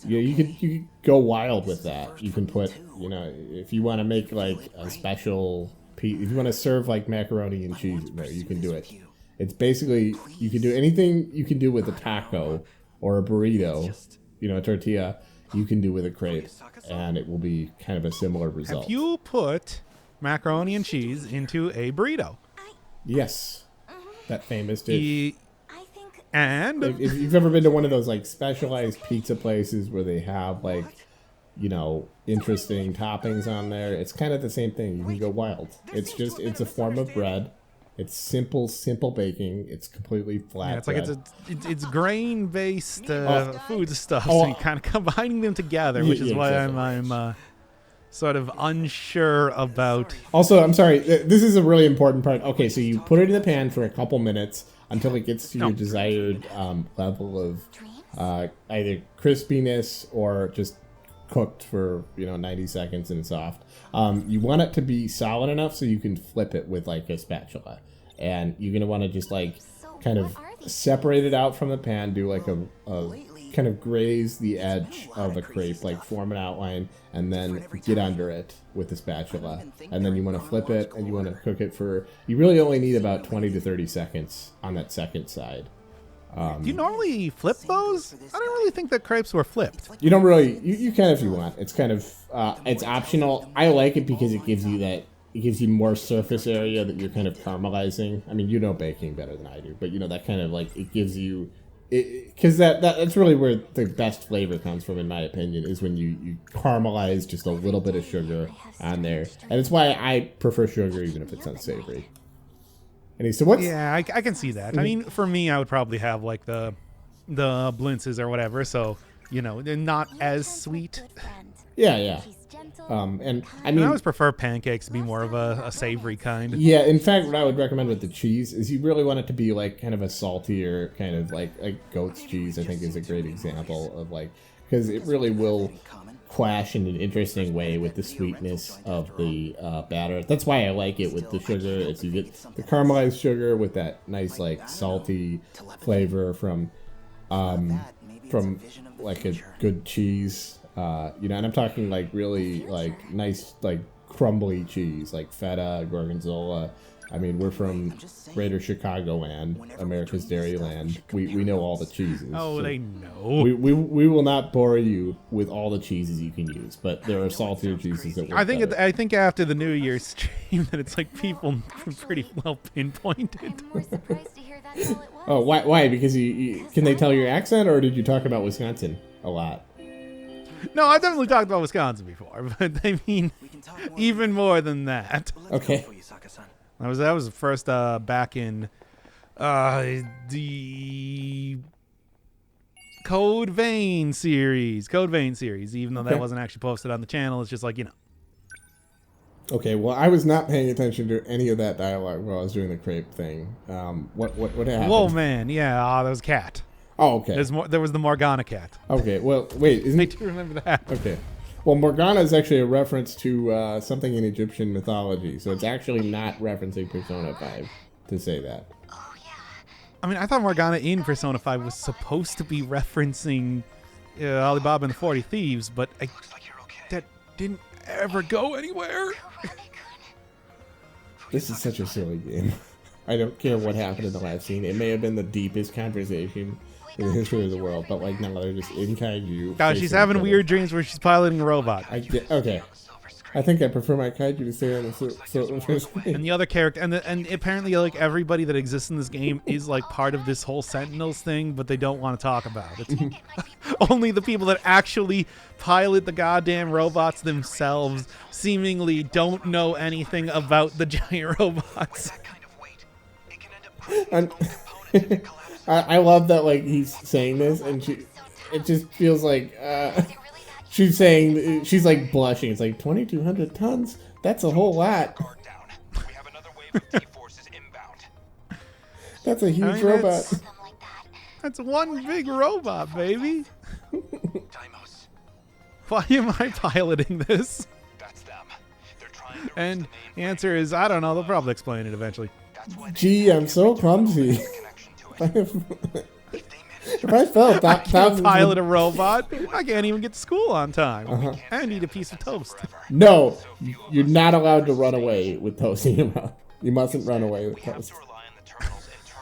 You could go wild with that. You can put, if you want to make like a special piece, if you want to serve like macaroni and cheese in there, you can do it. It's basically, you can do anything you can do with a taco or a burrito, a tortilla, you can do with a crepe, and it will be kind of a similar result. Have you put macaroni and cheese into a burrito? Yes, that famous dish. And if you've ever been to one of those like specialized pizza places where they have like, interesting toppings on there, it's kind of the same thing. You can go wild. It's a form of bread. It's simple baking. It's completely flat. Yeah, it's like bread. it's grain-based food stuff. So you're kind of combining them together, which is why exactly. I'm sort of unsure about. Also, I'm sorry. This is a really important part. Okay, so you put it in the pan for a couple minutes until it gets to your desired level of either crispiness or just cooked for 90 seconds and soft. You want it to be solid enough so you can flip it with like a spatula, and you're gonna want to just like kind of separate it out from the pan, do like a kind of graze the edge of a crepe, like form an outline, and then get under it with the spatula, and then you want to flip it and you want to cook it for, you really only need about 20 to 30 seconds on that second side. Do you normally flip those? I didn't really think that crepes were flipped. You don't really, you can if you want. It's kind of, it's optional. I like it because it gives you more surface area that you're kind of caramelizing. I mean, baking better than I do, but that kind of like, it gives you, because that's really where the best flavor comes from, in my opinion, is when you caramelize just a little bit of sugar on there. And it's why I prefer sugar even if it's unsavory. And so what's... Yeah, I can see that. I mean, for me, I would probably have like the blintzes or whatever, so they're not as sweet. Yeah. And I mean, I always prefer pancakes to be more of a savory kind. Yeah, in fact, what I would recommend with the cheese is you really want it to be like kind of a saltier kind of like goat's cheese. I think is a great example of like, because it really will clash in an interesting way with the sweetness of the batter. That's why I like it with the sugar. Is you get the caramelized sugar with that nice like salty flavor from like a good cheese. And I'm talking like really like nice like crumbly cheese like feta, gorgonzola. I mean, we're from Greater Chicagoland, America's Dairyland. We know all the cheeses. Oh, so they know. We will not bore you with all the cheeses you can use, but there are saltier cheeses that work better. I think after the New Year's stream that it's like people pretty well pinpointed. I'm more surprised to hear that's all it was. Oh, why? Because you can they tell your accent, or did you talk about Wisconsin a lot? No, I've definitely talked about Wisconsin before, but I mean, even more than that. Okay. That was the first back in the Code Vein series. Even though that wasn't actually posted on the channel, it's just like Okay, well, I was not paying attention to any of that dialogue while I was doing the crepe thing. What happened? Whoa, man, yeah, there was a cat. Oh, okay. There was the Morgana cat. Okay, well, wait, I do remember that. Okay. Well, Morgana is actually a reference to something in Egyptian mythology, so it's actually not referencing Persona 5 to say that. Oh, yeah. I mean, I thought Morgana in Persona 5 was supposed to be referencing Alibaba and the 40 Thieves, but that didn't ever go anywhere. This is such a silly game. I don't care what happened in the last scene. It may have been the deepest conversation in the history of the world, but like now they're just in kaiju. God, she's having weird dreams where she's piloting a robot. Okay. I think I prefer my kaiju to stay on the first screen. And the other character, and apparently like everybody that exists in this game is like part of this whole Sentinels thing, but they don't want to talk about it. Only the people that actually pilot the goddamn robots themselves seemingly don't know anything about the giant robots. And I love that like he's saying this, and it just feels like she's saying, she's like blushing. It's like 2,200 tons. That's a whole lot. That's a huge robot. That's one big robot, baby. Why am I piloting this? And the answer is, I don't know. They'll probably explain it eventually. Gee, I'm so clumsy. If I felt I that can't pilot a robot. I can't even get to school on time. And eat a piece of toast. No, you're not allowed to run away with toast in your mouth. You mustn't run away with toast.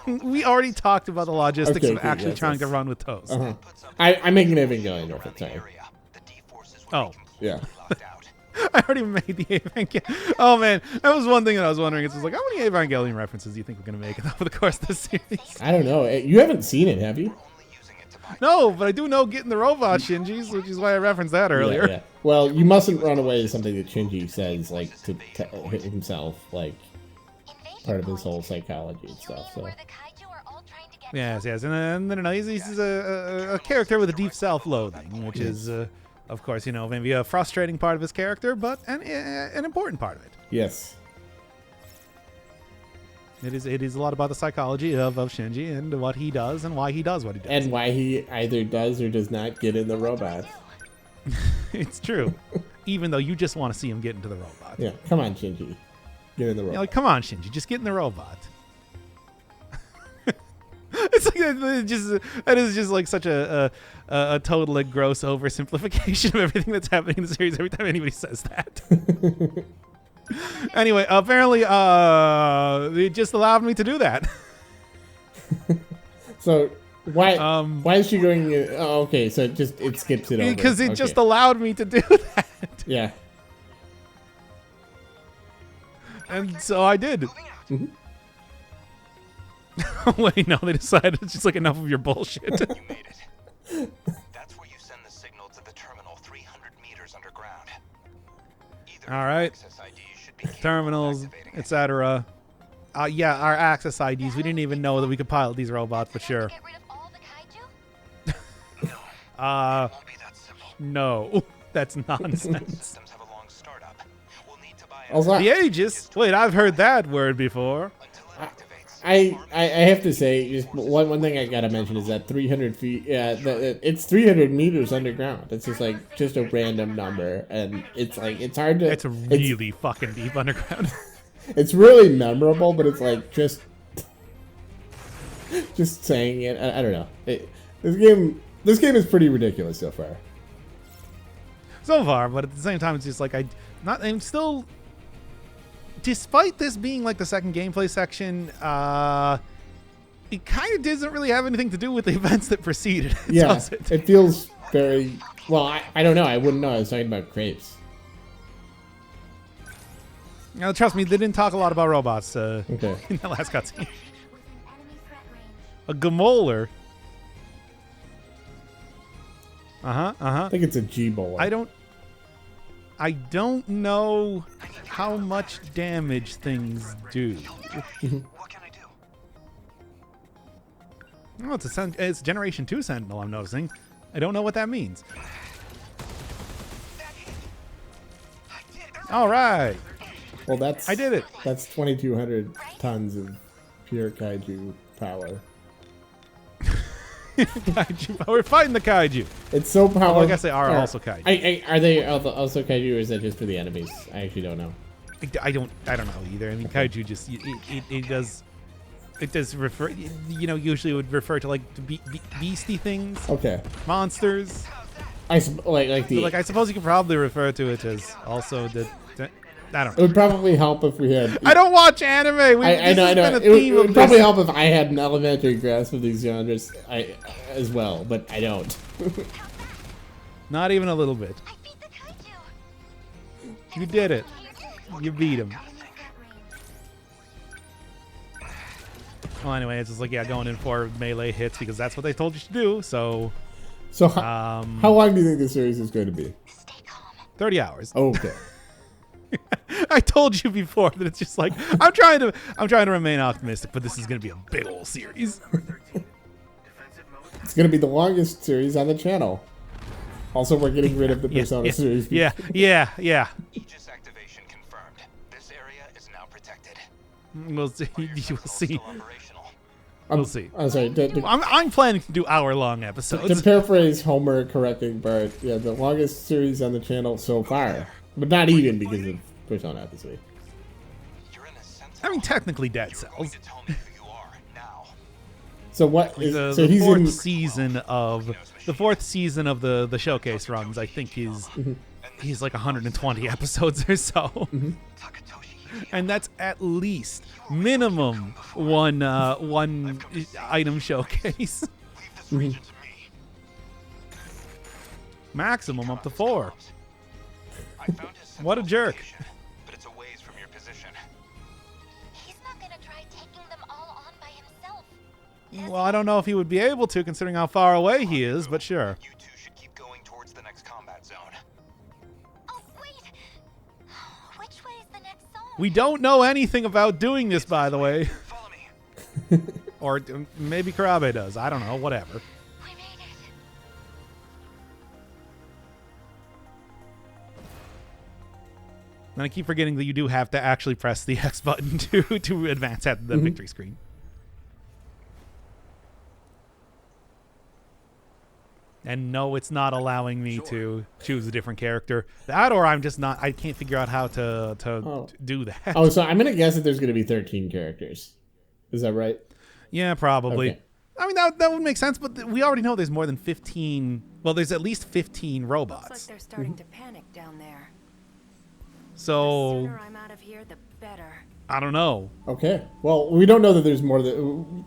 We already talked about the logistics Okay, of actually yes, trying yes. to run with toast. I'm making an Evangelion reference. Sorry. Oh. Yeah. I already made the Evangelion. Oh man, that was one thing that I was wondering. It's just like, how many Evangelion references do you think we're gonna make over the course of this series? I don't know. You haven't seen it, have you? No, but I do know getting the robot Shinji's, which is why I referenced that earlier. Yeah. Well, you mustn't run away is something that Shinji says, like, to himself, like, part of his whole psychology and stuff. So. Yes, and then he's a character with a deep self-loathing, which is, of course, maybe a frustrating part of his character, but an important part of it. Yes. It is a lot about the psychology of Shinji and what he does and why he does what he does. And why he either does or does not get in the robot. It's true. Even though you just want to see him get into the robot. Yeah, come on, Shinji. Get in the robot. Like, come on, Shinji, just get in the robot. It's like that is just like such a total and gross oversimplification of everything that's happening in the series every time anybody says that. Anyway, apparently it just allowed me to do that. So why is she going? Oh, okay, so it skips it over because it just allowed me to do that. Yeah. And so I did. Wait, no, they decided it's just like enough of your bullshit. You made it. That's where you send the signal to the terminal 300 meters underground. All right. Terminals, etc. Yeah, our access IDs. We didn't even know that we could pilot these robots, but sure. No, that's nonsense. Also, The Aegis? Wait, I've heard that word before. I have to say, just one thing I gotta mention is that 300 feet. Yeah, it's 300 meters underground. It's just a random number, and it's hard to. It's really fucking deep underground. It's really memorable, but it's like just saying it. I don't know. This game is pretty ridiculous so far. So far, but at the same time, it's just like I'm still. Despite this being like the second gameplay section, it kind of doesn't really have anything to do with the events that preceded it. Yeah, Does it? it feels very well. I don't know. I wouldn't know. I was talking about crepes. Now, trust me, they didn't talk a lot about robots in the last cutscene. A Gamolar. I think it's a G-Bowler. I don't know how much damage things do. What can I do? Oh, it's Generation 2 Sentinel, I'm noticing. I don't know what that means. All right. Well, I did it. That's 2,200 tons of pure kaiju power. Kaiju. We're fighting the kaiju. It's so powerful. Well, I guess they are also kaiju. Are they also kaiju, or is that just for the enemies? I actually don't know. I don't know either. I mean, kaiju just it does refer. Usually it would refer to like beastie things. Okay. Monsters. I suppose you could probably refer to it as also the. I don't It know. would probably help if we had. I don't watch anime. I know. It would probably help if I had an elementary grasp of these genres as well, but I don't. Not even a little bit. I beat the kaiju. You did it. You beat him. Well, anyway, it's just like, going in for melee hits because that's what they told you to do. So how long do you think this series is going to be? 30 hours. Okay. I told you before that it's just like I'm trying to remain optimistic, but this is going to be a big old series. It's going to be the longest series on the channel. Also, we're getting rid of the Persona series. Yeah. Aegis activation confirmed. This area is now protected. We'll see. You will see. Still operational. We'll see. I'm sorry. I'm planning to do hour-long episodes. To paraphrase Homer correcting Bart, yeah, the longest series on the channel so far. But not even because of Persona, obviously. You're in a Sentinel. I mean, technically Dead You're going Cells. to tell me who you are now. So what? The He's fourth in. season of the showcase runs. I think he's like 120 episodes or so, and that's at least minimum one item showcase. Maximum up to 4. What a jerk. But it's a ways from your position. He's not gonna try taking them all on by himself. Well, I don't know if he would be able to, considering how far away he is, but sure. You two should keep going towards the next combat zone. Oh, wait! Which way is the next zone? We don't know anything about doing this, by the way. Follow me. Or maybe Karabe does. I don't know. Whatever. We made it. And I keep forgetting that you do have to actually press the X button to advance at the victory screen. And no, it's not allowing me to choose a different character. That, or I'm just not. I can't figure out how to do that. Oh, so I'm gonna guess that there's gonna be 13 characters. Is that right? Yeah, probably. Okay. I mean, that would make sense, but we already know there's more than 15. Well, there's at least 15 Looks robots. like they're starting to panic down there. The So sooner I'm out of here, the better. I don't know. Okay. Well, we don't know that there's more than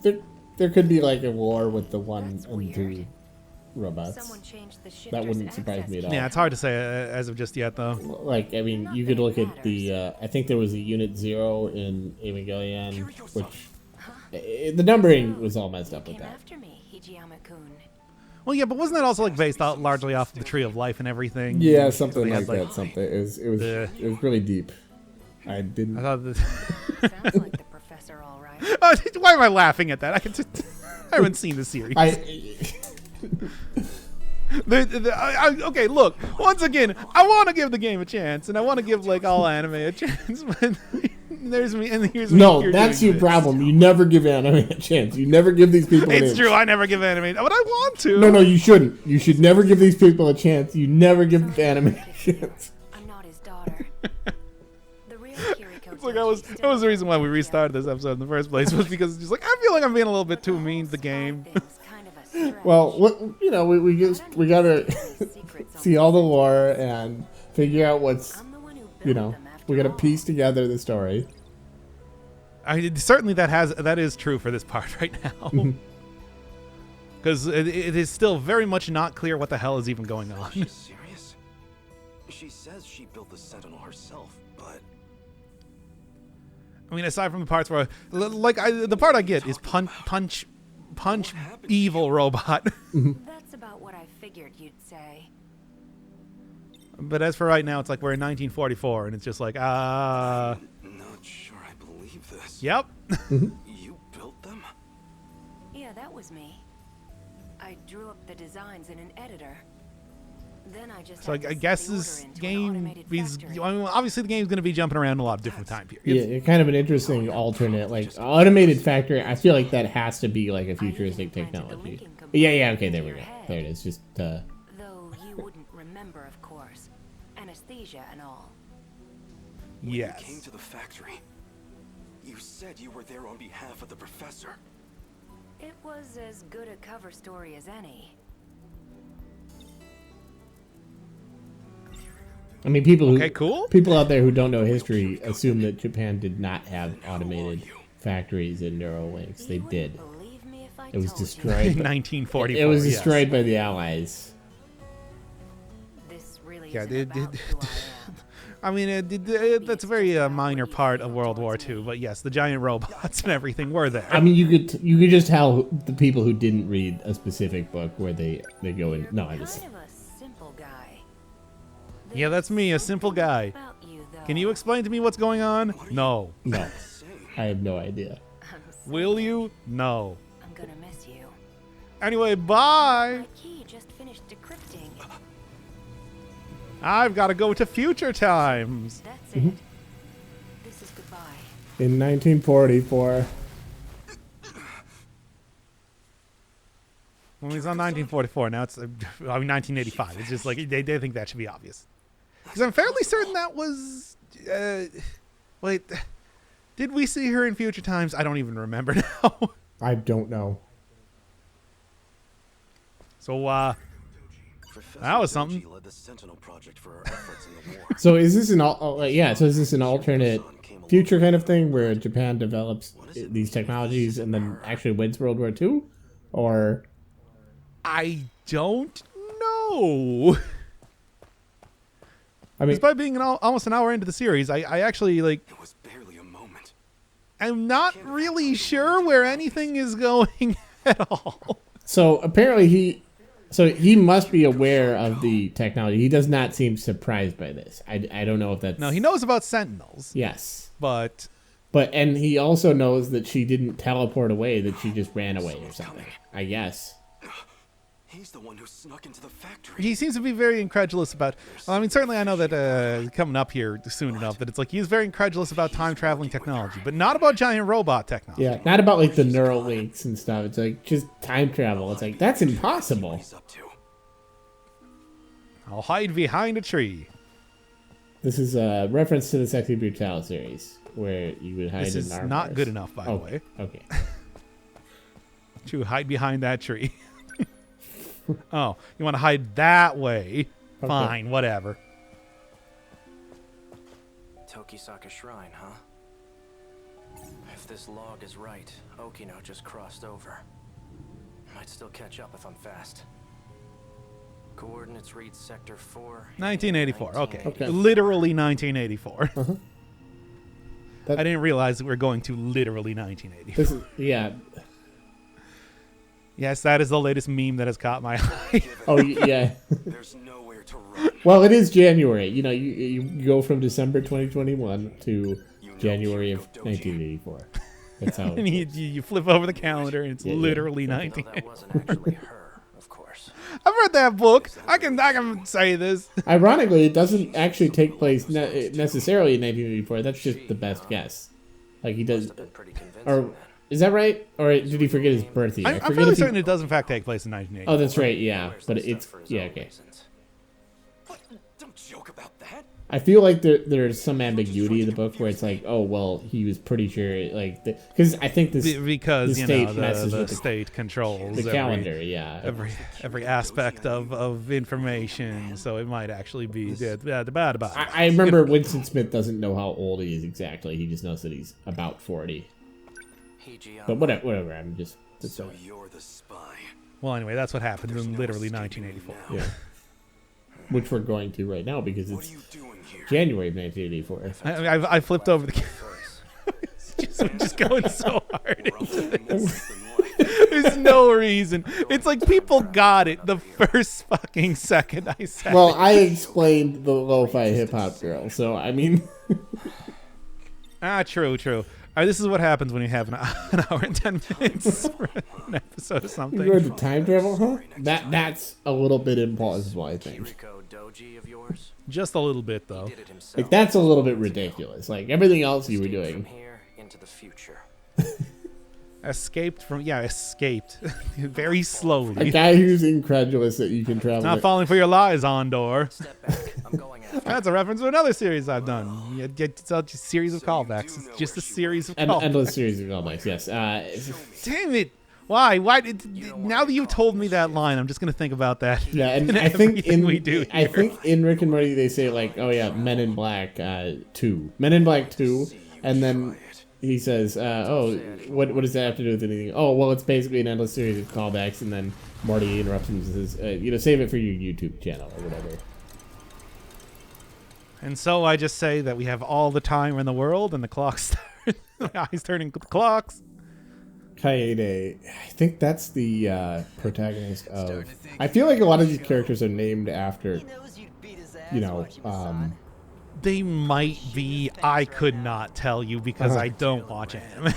there could be like a war with the 1 That's and weird. 2 robots. Someone changed the shifter's That wouldn't surprise access me at all. key. Yeah, it's hard to say as of just yet, though. Like, I mean, you could look at the. I think there was a Unit 0 in Evangelion, which the numbering was all messed up with Came that. after me, Hijiyama-kun. Well, yeah, but wasn't that also like based out largely off of the Tree of Life and everything? Yeah, something They like had, that. Something. It was really deep. I didn't. I thought that. Sounds like the professor, all right. Oh, why am I laughing at that? I haven't seen the series. Okay, look. Once again, I want to give the game a chance, and I want to give like all anime a chance. But there's me, and here's me. No, here that's doing your this. problem. You never give anime a chance. You never give these people. It's true. I never give anime, but I want to. No, you shouldn't. You should never give these people a chance. You never give anime a chance. I'm not his daughter. The real Kiriko It's like that was the reason why we restarted this episode in the first place, was because it's just like I feel like I'm being a little bit too mean to the game. Well, we gotta see all the lore and figure out what's, we gotta piece together the story. Certainly that is true for this part right now, because it is still very much not clear what the hell is even going on. She's serious? She says she built the Sentinel herself, but I mean, aside from the parts where, the part I get is punch evil robot. That's about what I figured you'd say. But as for right now, it's like we're in 1944, and it's just like, not sure I believe this. yep. You built them? Yeah, that was me. I drew up the designs in an editor. Then I just So had to I set guess the this order into an game automated is, factory. I mean, obviously the game's going to be jumping around a lot of different time periods. Yeah, kind of an interesting alternate, like automated factory. I feel like that has to be like a futuristic technology. Yeah, okay, there we go. There it is. Just Though you wouldn't remember, of course. Anesthesia and all. Yes. You came to the factory. You said you were there on behalf of the professor. It was as good a cover story as any. I mean, people Okay, cool. people out there who don't know history assume that Japan did not have automated factories in Neurolinks. They You wouldn't did. believe me if I It was told you. destroyed. In by- 1944. It was yes. destroyed by the Allies. This really Yeah, isn't about who I am. I mean, that's a very minor part of World War II, but yes, the giant robots and everything were there. I mean, you could just tell the people who didn't read a specific book where they go in. No, I just. Kind of a simple guy. Yeah, that's me, a simple guy. About you, though. Can you explain to me what's going on? No. No, Saying. I have no idea. I'm Will you? No. I'm gonna miss you. Anyway, bye. My key just finished decrypting. I've got to go to future times. That's it. This is goodbye. In 1944. Well, it's not 1944 now. It's 1985. It's just like they think that should be obvious. Because I'm fairly certain that was. Wait, did we see her in future times? I don't even remember now. I don't know. So, Professor that was Doji something. led the Sentinel project for our efforts in the war. So is this so is this an alternate future kind of thing where Japan develops these technologies and then actually wins World War II? Or I don't know. I mean, Despite being almost an hour into the series, I actually, like, It was barely a moment. I'm not really sure where anything is going at all. so apparently he must be aware of the technology. He does not seem surprised by this. I don't know if that's... No, he knows about Sentinels, Yes. but And he also knows that she didn't teleport away, that she just ran away or something. I guess. He's the one who snuck into the factory. he seems to be very incredulous about... Well, I mean, certainly I know that coming up here soon enough, that it's like he's very incredulous about time-traveling technology, but not about giant robot technology. Yeah, not about like the neural links and stuff. It's like just time travel. It's like, that's impossible. He's up to. I'll hide behind a tree. This is a reference to the Sexy Brutal series, where you would hide This in is armors. not good enough, by the Oh, way. okay. To hide behind that tree. Oh, you want to hide that way? Okay. Fine, whatever. Tokisaka Shrine, huh? If this log is right, Okino just crossed over. Might still catch up if I'm fast. Coordinates read Sector 4. 1984. Okay. Okay. Literally 1984. That- I didn't realize that we were going to literally 1984. This is, yeah. Yes, that is the latest meme that has caught my eye. Oh, yeah. There's nowhere to run. Well, it is January. You know, you go from December 2021 to January of 1984. That's how. And you flip over the calendar, and it's Yeah, yeah. literally Though 19. that wasn't actually her, of course. I've read that book. I can say this. Ironically, it doesn't actually take place necessarily in 1984. That's just the best guess. Like he does, Must have been pretty convincing or then. is that right? Or did he forget his birth year? I I'm forget fairly if he- certain it does in fact take place in 1980. Oh, that's right. Yeah, Wears but this stuff it's for his yeah own okay. reasons. What? Don't joke about that. I feel like there's some ambiguity in the book where it's like, oh well, he was pretty sure, like, because I think this Because the you state know messes the with state controls the calendar. Yeah, every aspect of information, so it might actually be bad about it. I remember Winston Smith doesn't know how old he is exactly. He just knows that he's about 40. But whatever. I'm just So you're the spy. Well, anyway, that's what happened in literally 1984. yeah. Which we're going to right now because What are it's you doing here? January of 1984. I flipped over the. We're just going so hard. There's no reason. It's like people got it the first fucking second I said. Well, it. I explained the lo-fi hip-hop girl, so I mean... True. All right, this is what happens when you have an hour and 10 minutes for an episode of something. You're going to time travel, huh? That's a little bit implausible, I think. Kiriko Doji of yours? Just a little bit, though. Did it himself. Like, that's a little bit ridiculous. Like, everything else you were Escaped doing... from here into the future. Escaped. Very A slowly. guy who's incredulous that you can travel... Not falling for your lies, Ondor. Step back. I'm going after. That's a reference to another series I've done. It's a series of callbacks. It's just a series of An callbacks. endless series of callbacks, yes. Damn it! Why? Now that you've told me that line, I'm just gonna think about that. Yeah, and in I think everything in we do I here. think in Rick and Morty they say like, oh yeah, Men in Black 2, Men in Black 2, and then he says, oh, what does that have to do with anything? Oh, well, it's basically an endless series of callbacks, and then Morty interrupts him and says, save it for your YouTube channel or whatever. And so I just say that we have all the time in the world, and the clock starts. The eyes turning clocks. Kaede, I think that's the protagonist of. I feel like a lot of these characters are named after, They might be. I could not tell you because I don't watch anime.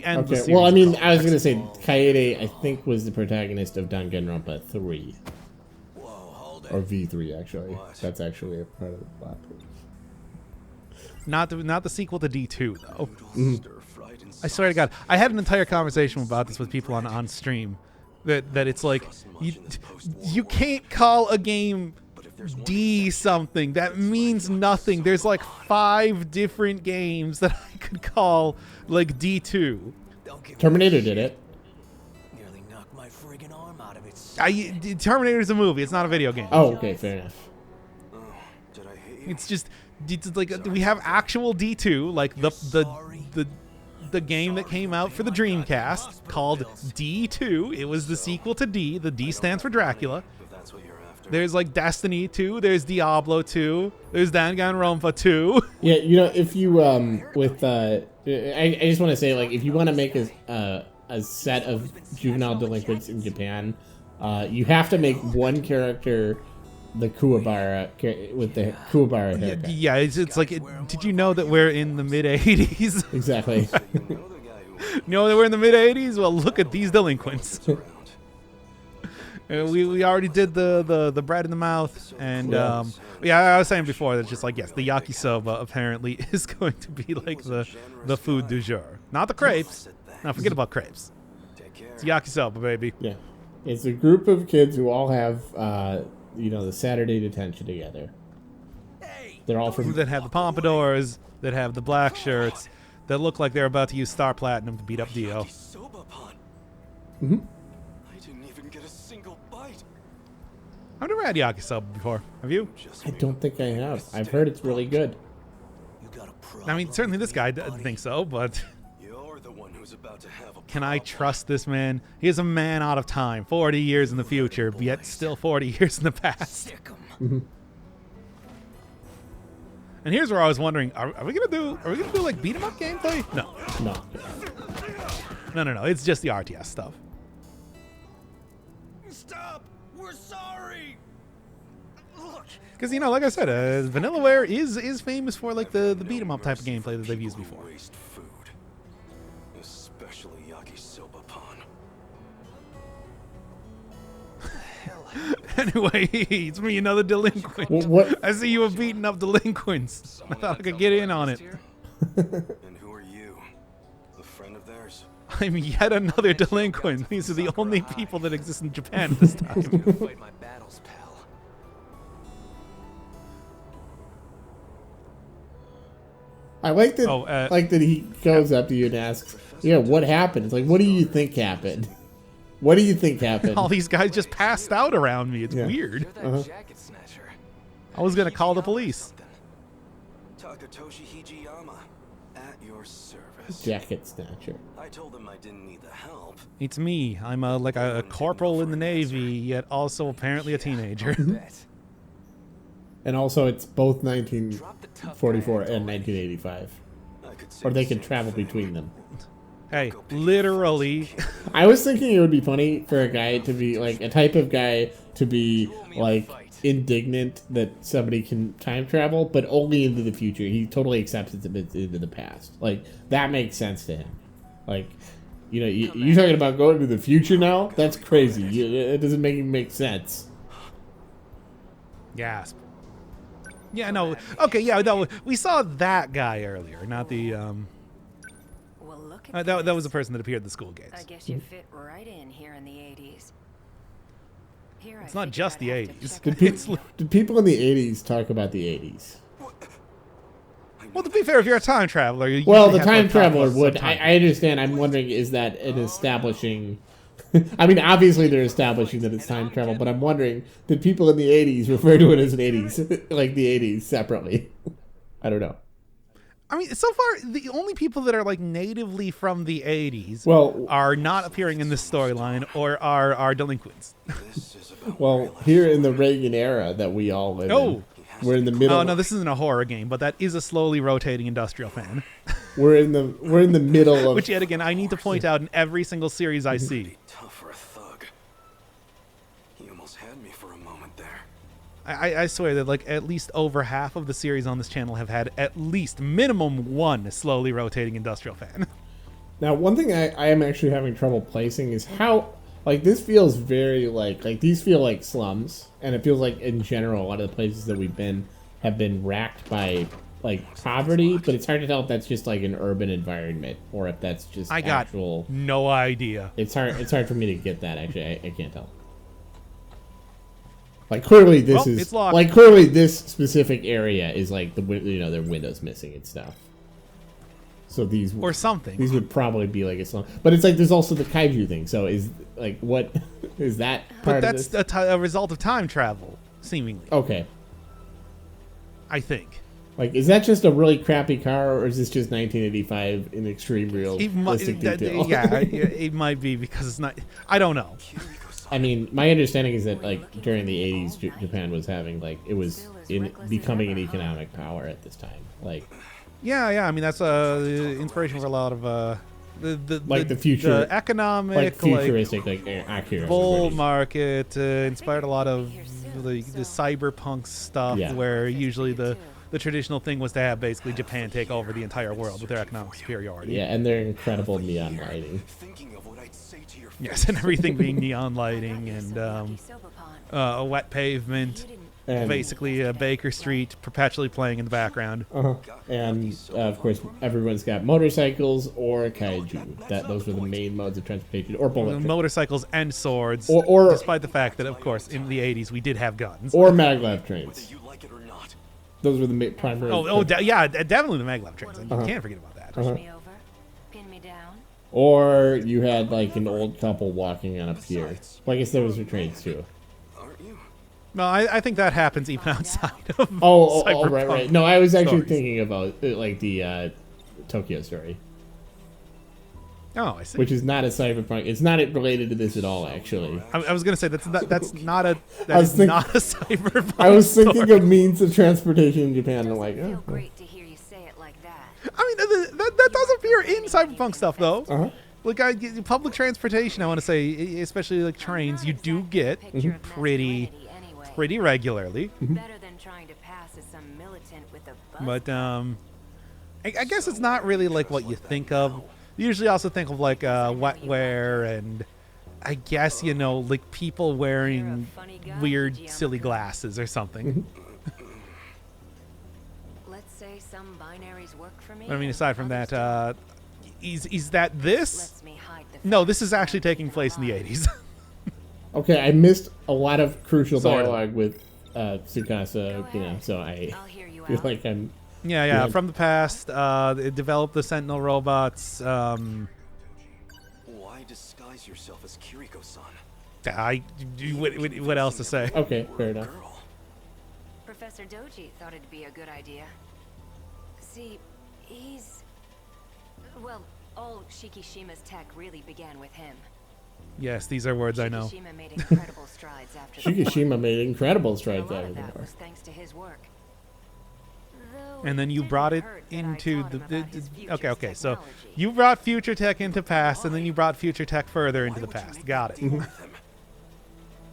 And the Okay, well, I series mean, of I was callbacks. gonna say Kaede, I think, was the protagonist of Danganronpa 3. Or V3, actually. That's actually a part of the plot. Not the sequel to D2 though. I swear to God, I had an entire conversation about this with people on stream. That it's like you can't call a game D something. That means nothing. There's like 5 different games that I could call like D2. Terminator did it. my friggin' arm out of its. Terminator's a movie. It's not a video game. Oh, okay, fair enough. Oh, did I hit you? It's just like we have actual D2, like the game that came out for the Dreamcast called D2. It was the sequel to D. The D stands for Dracula. If that's what you're after. There's like Destiny 2. There's Diablo 2. There's Danganronpa 2. Yeah, you know, if you with I just want to say, like, if you want to make a set of juvenile delinquents in Japan, you have to make one character the Kuwabara with the Kuwabara haircut. Yeah, it's like, did you know that we're in the mid 80s? Exactly. Know that we're in the mid 80s? Well, look at these delinquents. We already did the bread in the mouth, and yeah, I was saying before that just like, yes, the yakisoba apparently is going to be like the food du jour, not the crepes. Now forget about crepes. It's yakisoba, baby. Yeah, it's a group of kids who all have you know, the Saturday detention together. They're all from That have the pompadours, that have the black shirts, that look like they're about to use Star Platinum to beat up Dio. Mhm. I didn't even get a single bite. I've never had yakisoba before. Have you? I don't think I have. I've heard it's really good. I mean, certainly this guy doesn't think so, but You're the one who's about to have a can I trust this man? He is a man out of time, 40 years in the future, yet still 40 years in the past. And here's where I was wondering: Are we gonna do like beat 'em up gameplay? No, no. It's just the RTS stuff. Stop! We're sorry. Look. Because you know, like I said, Vanillaware is famous for like the beat 'em up type of gameplay that they've used before. waste food, especially yakisoba pan. Anyway, it's me, another delinquent. What? I see you have beaten up delinquents. I thought I could get in on it. And who are you? A friend of theirs? I'm yet another delinquent. These are the only people that exist in Japan at this time. Fight my battles, pal. I like that. Like that he goes up to you and asks, "Yeah, what happened?" It's like, "What do you think happened? What do you think happened?" All these guys just passed out around me. It's weird. Jacket snatcher. I was gonna call the police. Takatoshi Hijiyama, at your service. Jacket snatcher. I told him I didn't need the help. It's me. I'm like a corporal in the Navy, yet also apparently a teenager. And also, it's both 1944 and 1985, or they can travel between them. Hey, literally. I was thinking it would be funny for a guy to be like a type of guy to be like indignant that somebody can time travel, but only into the future. He totally accepts it's into the past. Like that makes sense to him. Like, you know, you're talking about going to the future now? That's crazy. It doesn't make sense. Gasp. Yeah, no. Okay, yeah, no. We saw that guy earlier, not the Well, look at that was the person that appeared at the school gates. I guess you fit right in here in the 80s. Here It's not just the 80s. Did people in the 80s talk about the 80s? Well, to be fair, if you're a time traveler, you well, the have to, time like, traveler talk would. about some time. I understand. I'm wondering, is that an establishing? I mean, obviously they're establishing that it's time travel, but I'm wondering, did people in the 80s refer to it as an 80s, like the 80s separately? I don't know. I mean, so far, the only people that are like natively from the 80s Well, are not appearing in this storyline or are delinquents. Well, here in the Reagan era that we all live in, we're in the middle. Oh no, this isn't a horror game, but that is a slowly rotating industrial fan. We're in the middle of which yet again I need to point out in every single series I see. Tough for a thug. He almost had me for a moment there. I swear that like at least over half of the series on this channel have had at least minimum one slowly rotating industrial fan. Now, one thing I am actually having trouble placing is how, like, this feels very like these feel like slums, and it feels like in general a lot of the places that we've been have been racked by like poverty, but it's hard to tell if that's just like an urban environment or if that's just actual. No idea. It's hard for me to get that actually. I can't tell. Like clearly this is like clearly this specific area is like their windows missing and stuff. So these or something. These would probably be like a slum. But it's like there's also the kaiju thing. So is like what is that part But of that's this? a result of time travel, seemingly. Okay. I think. Like, is that just a really crappy car, or is this just 1985 in extreme realistic detail? Yeah, it might be because it's not. I don't know. I mean, my understanding is that like during the 80s, Japan was having like it was becoming an economic power at this time. Like, Yeah. I mean, that's inspiration for a lot of the future, the economic, like futuristic, like accurate bull market inspired a lot of the cyberpunk stuff, Yeah. where usually the traditional thing was to have basically Japan take over the entire world with their economic superiority. Yeah, and their incredible neon lighting. Thinking of what I'd say to your Yes, and everything being neon lighting and Yakisoba pond. a wet pavement, And, basically Baker Street perpetually playing in the background. and of course, everyone's got motorcycles or kaiju. Those were the main modes of transportation, or bullet trains. Motorcycles and swords, Or- despite the fact that, of course, in the 80s we did have guns. or maglev trains. you like it or not. Those were the primary. Definitely the maglev trains. You can't forget about that. Push me over, pin me down. Or you had like an old couple walking on a pier. Well, I guess those were trains too. Aren't you? No, I think that happens even outside of Oh, cyberpunk right. No, I was actually stories. thinking about like the Tokyo Story, Oh, I see. which is not a cyberpunk. It's not related to this at all, actually. I was gonna say that's not a was not a cyberpunk. I was thinking story. of means of transportation in Japan. And I'm like, Feel oh. great to hear you say it like that. I mean, that does appear in cyberpunk stuff, though. Uh-huh. Like, public transportation, I want to say, especially like trains, you do get pretty regularly. Better than trying to pass as some militant with a buzz. But I guess it's not really like what you think of. You usually also think of like wetware and I guess like people wearing weird, silly glasses or something. Let's say some binaries work for me. I mean, and aside from others that, don't. is that this? Lets me hide the No, fact this is that actually I'm taking in place in the line. 80s. Okay, I missed a lot of crucial Sort of. dialogue with Tsukasa. So I I'll hear you feel out. like I'm. Yeah, Yeah. from the past, it developed the Sentinel robots. Why disguise yourself as Kiriko-san? What else to say? Okay, fair enough. Girl. Professor Doji thought it'd be a good idea. See, well, all Shikishima's tech really began with him. Yes, these are words I know. Shikishima made incredible strides after the war. Shikishima made incredible A strides lot out of of the that war. was thanks to his work. Though And then you didn't brought it hurt that I into taught him about his future's okay. So technology. you brought future tech into past, and then you brought future tech further into the past. Got it.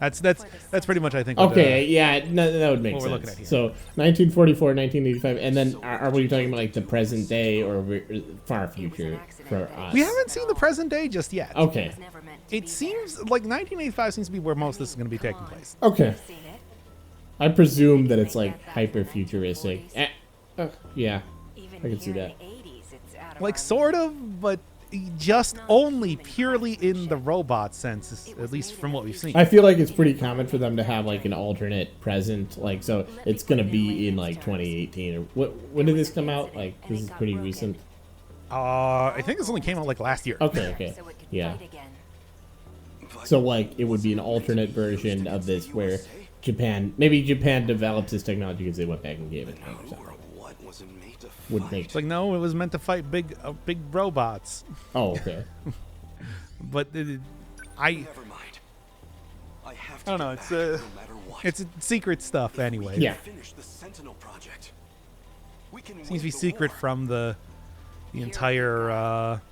That's pretty much I think. what, Okay, yeah, no, that would make what we're sense. looking at here. So 1944, 1985, and then are we talking about like the present day or far future for us? we haven't seen the present day just yet. Okay, was never meant to It be seems like 1985 seems to be where most of this is going to be taking place. okay. there. Seen it? I presume that it's like hyper futuristic. Yeah, Even I can see here that. in the 80s, it's out of Like our sort of, but just only purely in the robot sense, at least from what we've seen. I feel like it's pretty common for them to have like an alternate present, like so it's gonna be in like 2018 or when did this come out? Like this is pretty recent. I think this only came out like last year. Okay, so it could yeah. fight again. So like it would be an alternate version of this where maybe Japan developed this technology because they went back and gave it to them or Who something. or what was it made to Would fight? make It's like no, it was meant to fight big robots, Oh, okay. but Never mind. I have to I don't know, get it's, back no matter what. it's secret stuff anyway. Yeah. Finish the Sentinel project. We can Seems to win be the secret war. from the entire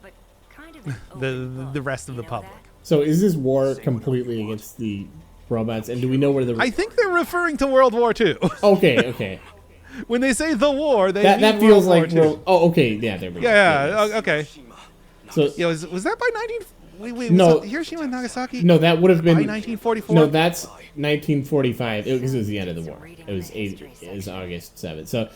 But kind of an the open book, the rest of you the know public. that? So is this war completely against the robots? And do we know where the? I think they're referring to World War II. Okay. When they say the war, they That mean feels World like War II. World. Oh, okay. Yeah, there we go. Yeah, okay. So Yeah, was that by 19? Wait, No. was that Hiroshima and Nagasaki? no, that would have by been 1944. No, that's 1945. Because it was the end of the war. It was August 7th. So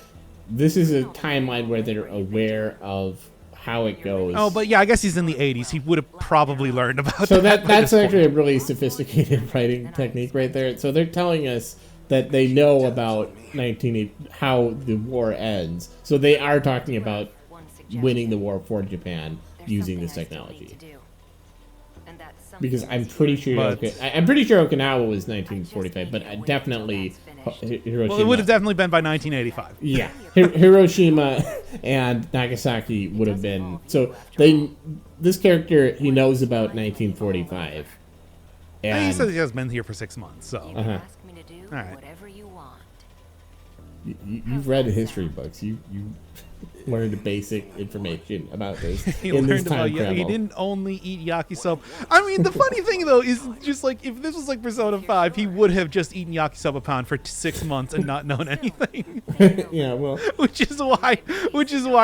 this is a timeline where they're aware of how it goes. Oh, but yeah, I guess he's in the 80s. He would have probably learned about So that. by that's this actually a point. really sophisticated writing technique right there. So they're telling us that they know about how the war ends. So they are talking about winning the war for Japan using this technology. Because I'm pretty sure I'm pretty sure Okinawa was 1945, but definitely Hiroshima. Well, it would have definitely been by 1985. Yeah, Hiroshima and Nagasaki would have been. So this character, he knows about 1945. And he says he has been here for 6 months, so. Ask me to do All right. whatever you want. You've read history books. You learned the basic information about this He in this learned time about travel. he didn't only eat yakisoba. I mean, the funny thing though is just like if this was like Persona 5, he would have just eaten yakisoba pan for 6 months and not known anything. Yeah, well, which is why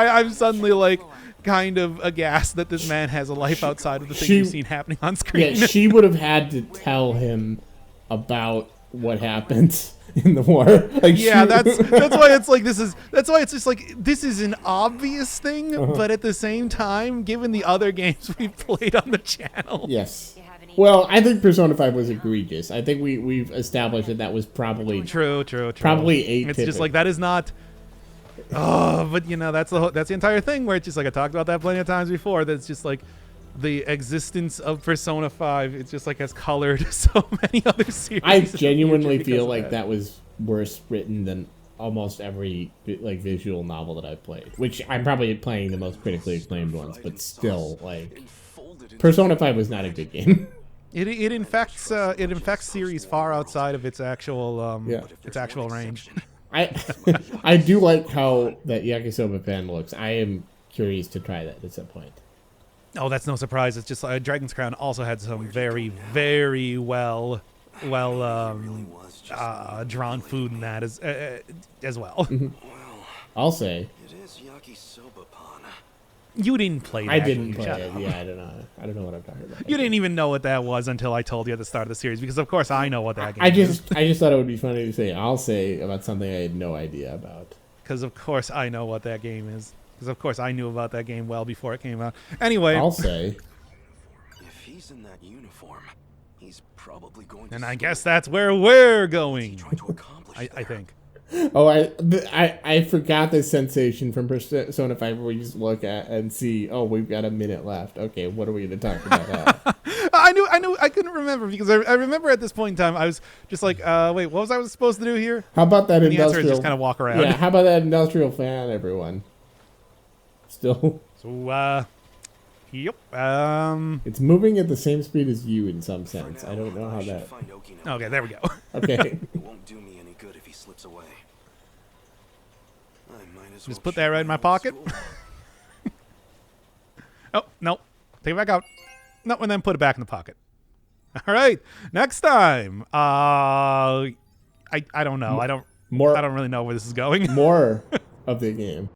I'm suddenly like kind of aghast that this man has a life outside of the thing you've seen happening on screen. yeah, she would have had to tell him about what happened in the war. Like, yeah, that's why it's like that's why it's just like this is an obvious thing, but at the same time, given the other games we've played on the channel, yes. Well, I think Persona 5 was egregious. I think we've established that was probably true. Probably atypical. It's just like that is not. Oh, but you know that's the entire thing where it's just like I talked about that plenty of times before. That's just like the existence of Persona 5. It's just like has colored so many other series. I genuinely feel like that was worse written than almost every like visual novel that I've played. Which I'm probably playing the most critically acclaimed ones, but still, like Persona 5 was not a good game. It infects series far outside of its actual range. I do like how that yakisoba pan looks. I am curious to try that at some point. Oh, that's no surprise. It's just Dragon's Crown also had some very, very well drawn food in that as well. I'll say. It is yakisoba pan. You didn't play that. I didn't you play shut it. up. Yeah, I don't know what I'm talking about. You didn't even know what that was until I told you at the start of the series, because of course I know what that game I is. just thought it would be funny to say. I'll say about something I had no idea about. Because of course I know what that game is. Because of course I knew about that game well before it came out. Anyway. I'll say. If he's in that uniform, he's probably going to. And I guess that's where we're going. Trying to accomplish I think. Oh, I forgot the sensation from Persona 5 where you just look at and see, oh, we've got a minute left. Okay, what are we going to talk about? I couldn't remember because I remember at this point in time I was just like, wait, what was I supposed to do here? How about that and industrial? The answer is just kind of walk around. Yeah, how about that industrial fan, everyone? Still. So, yep. It's moving at the same speed as you in some sense. I don't know how that. Okay, there we go. Okay. It won't do me any good if he slips away. I might as Just well put that right in my check pocket. old school. Oh, no. Take it back out. No, and then put it back in the pocket. All right. Next time. I don't know. I don't really know where this is going. More of the game.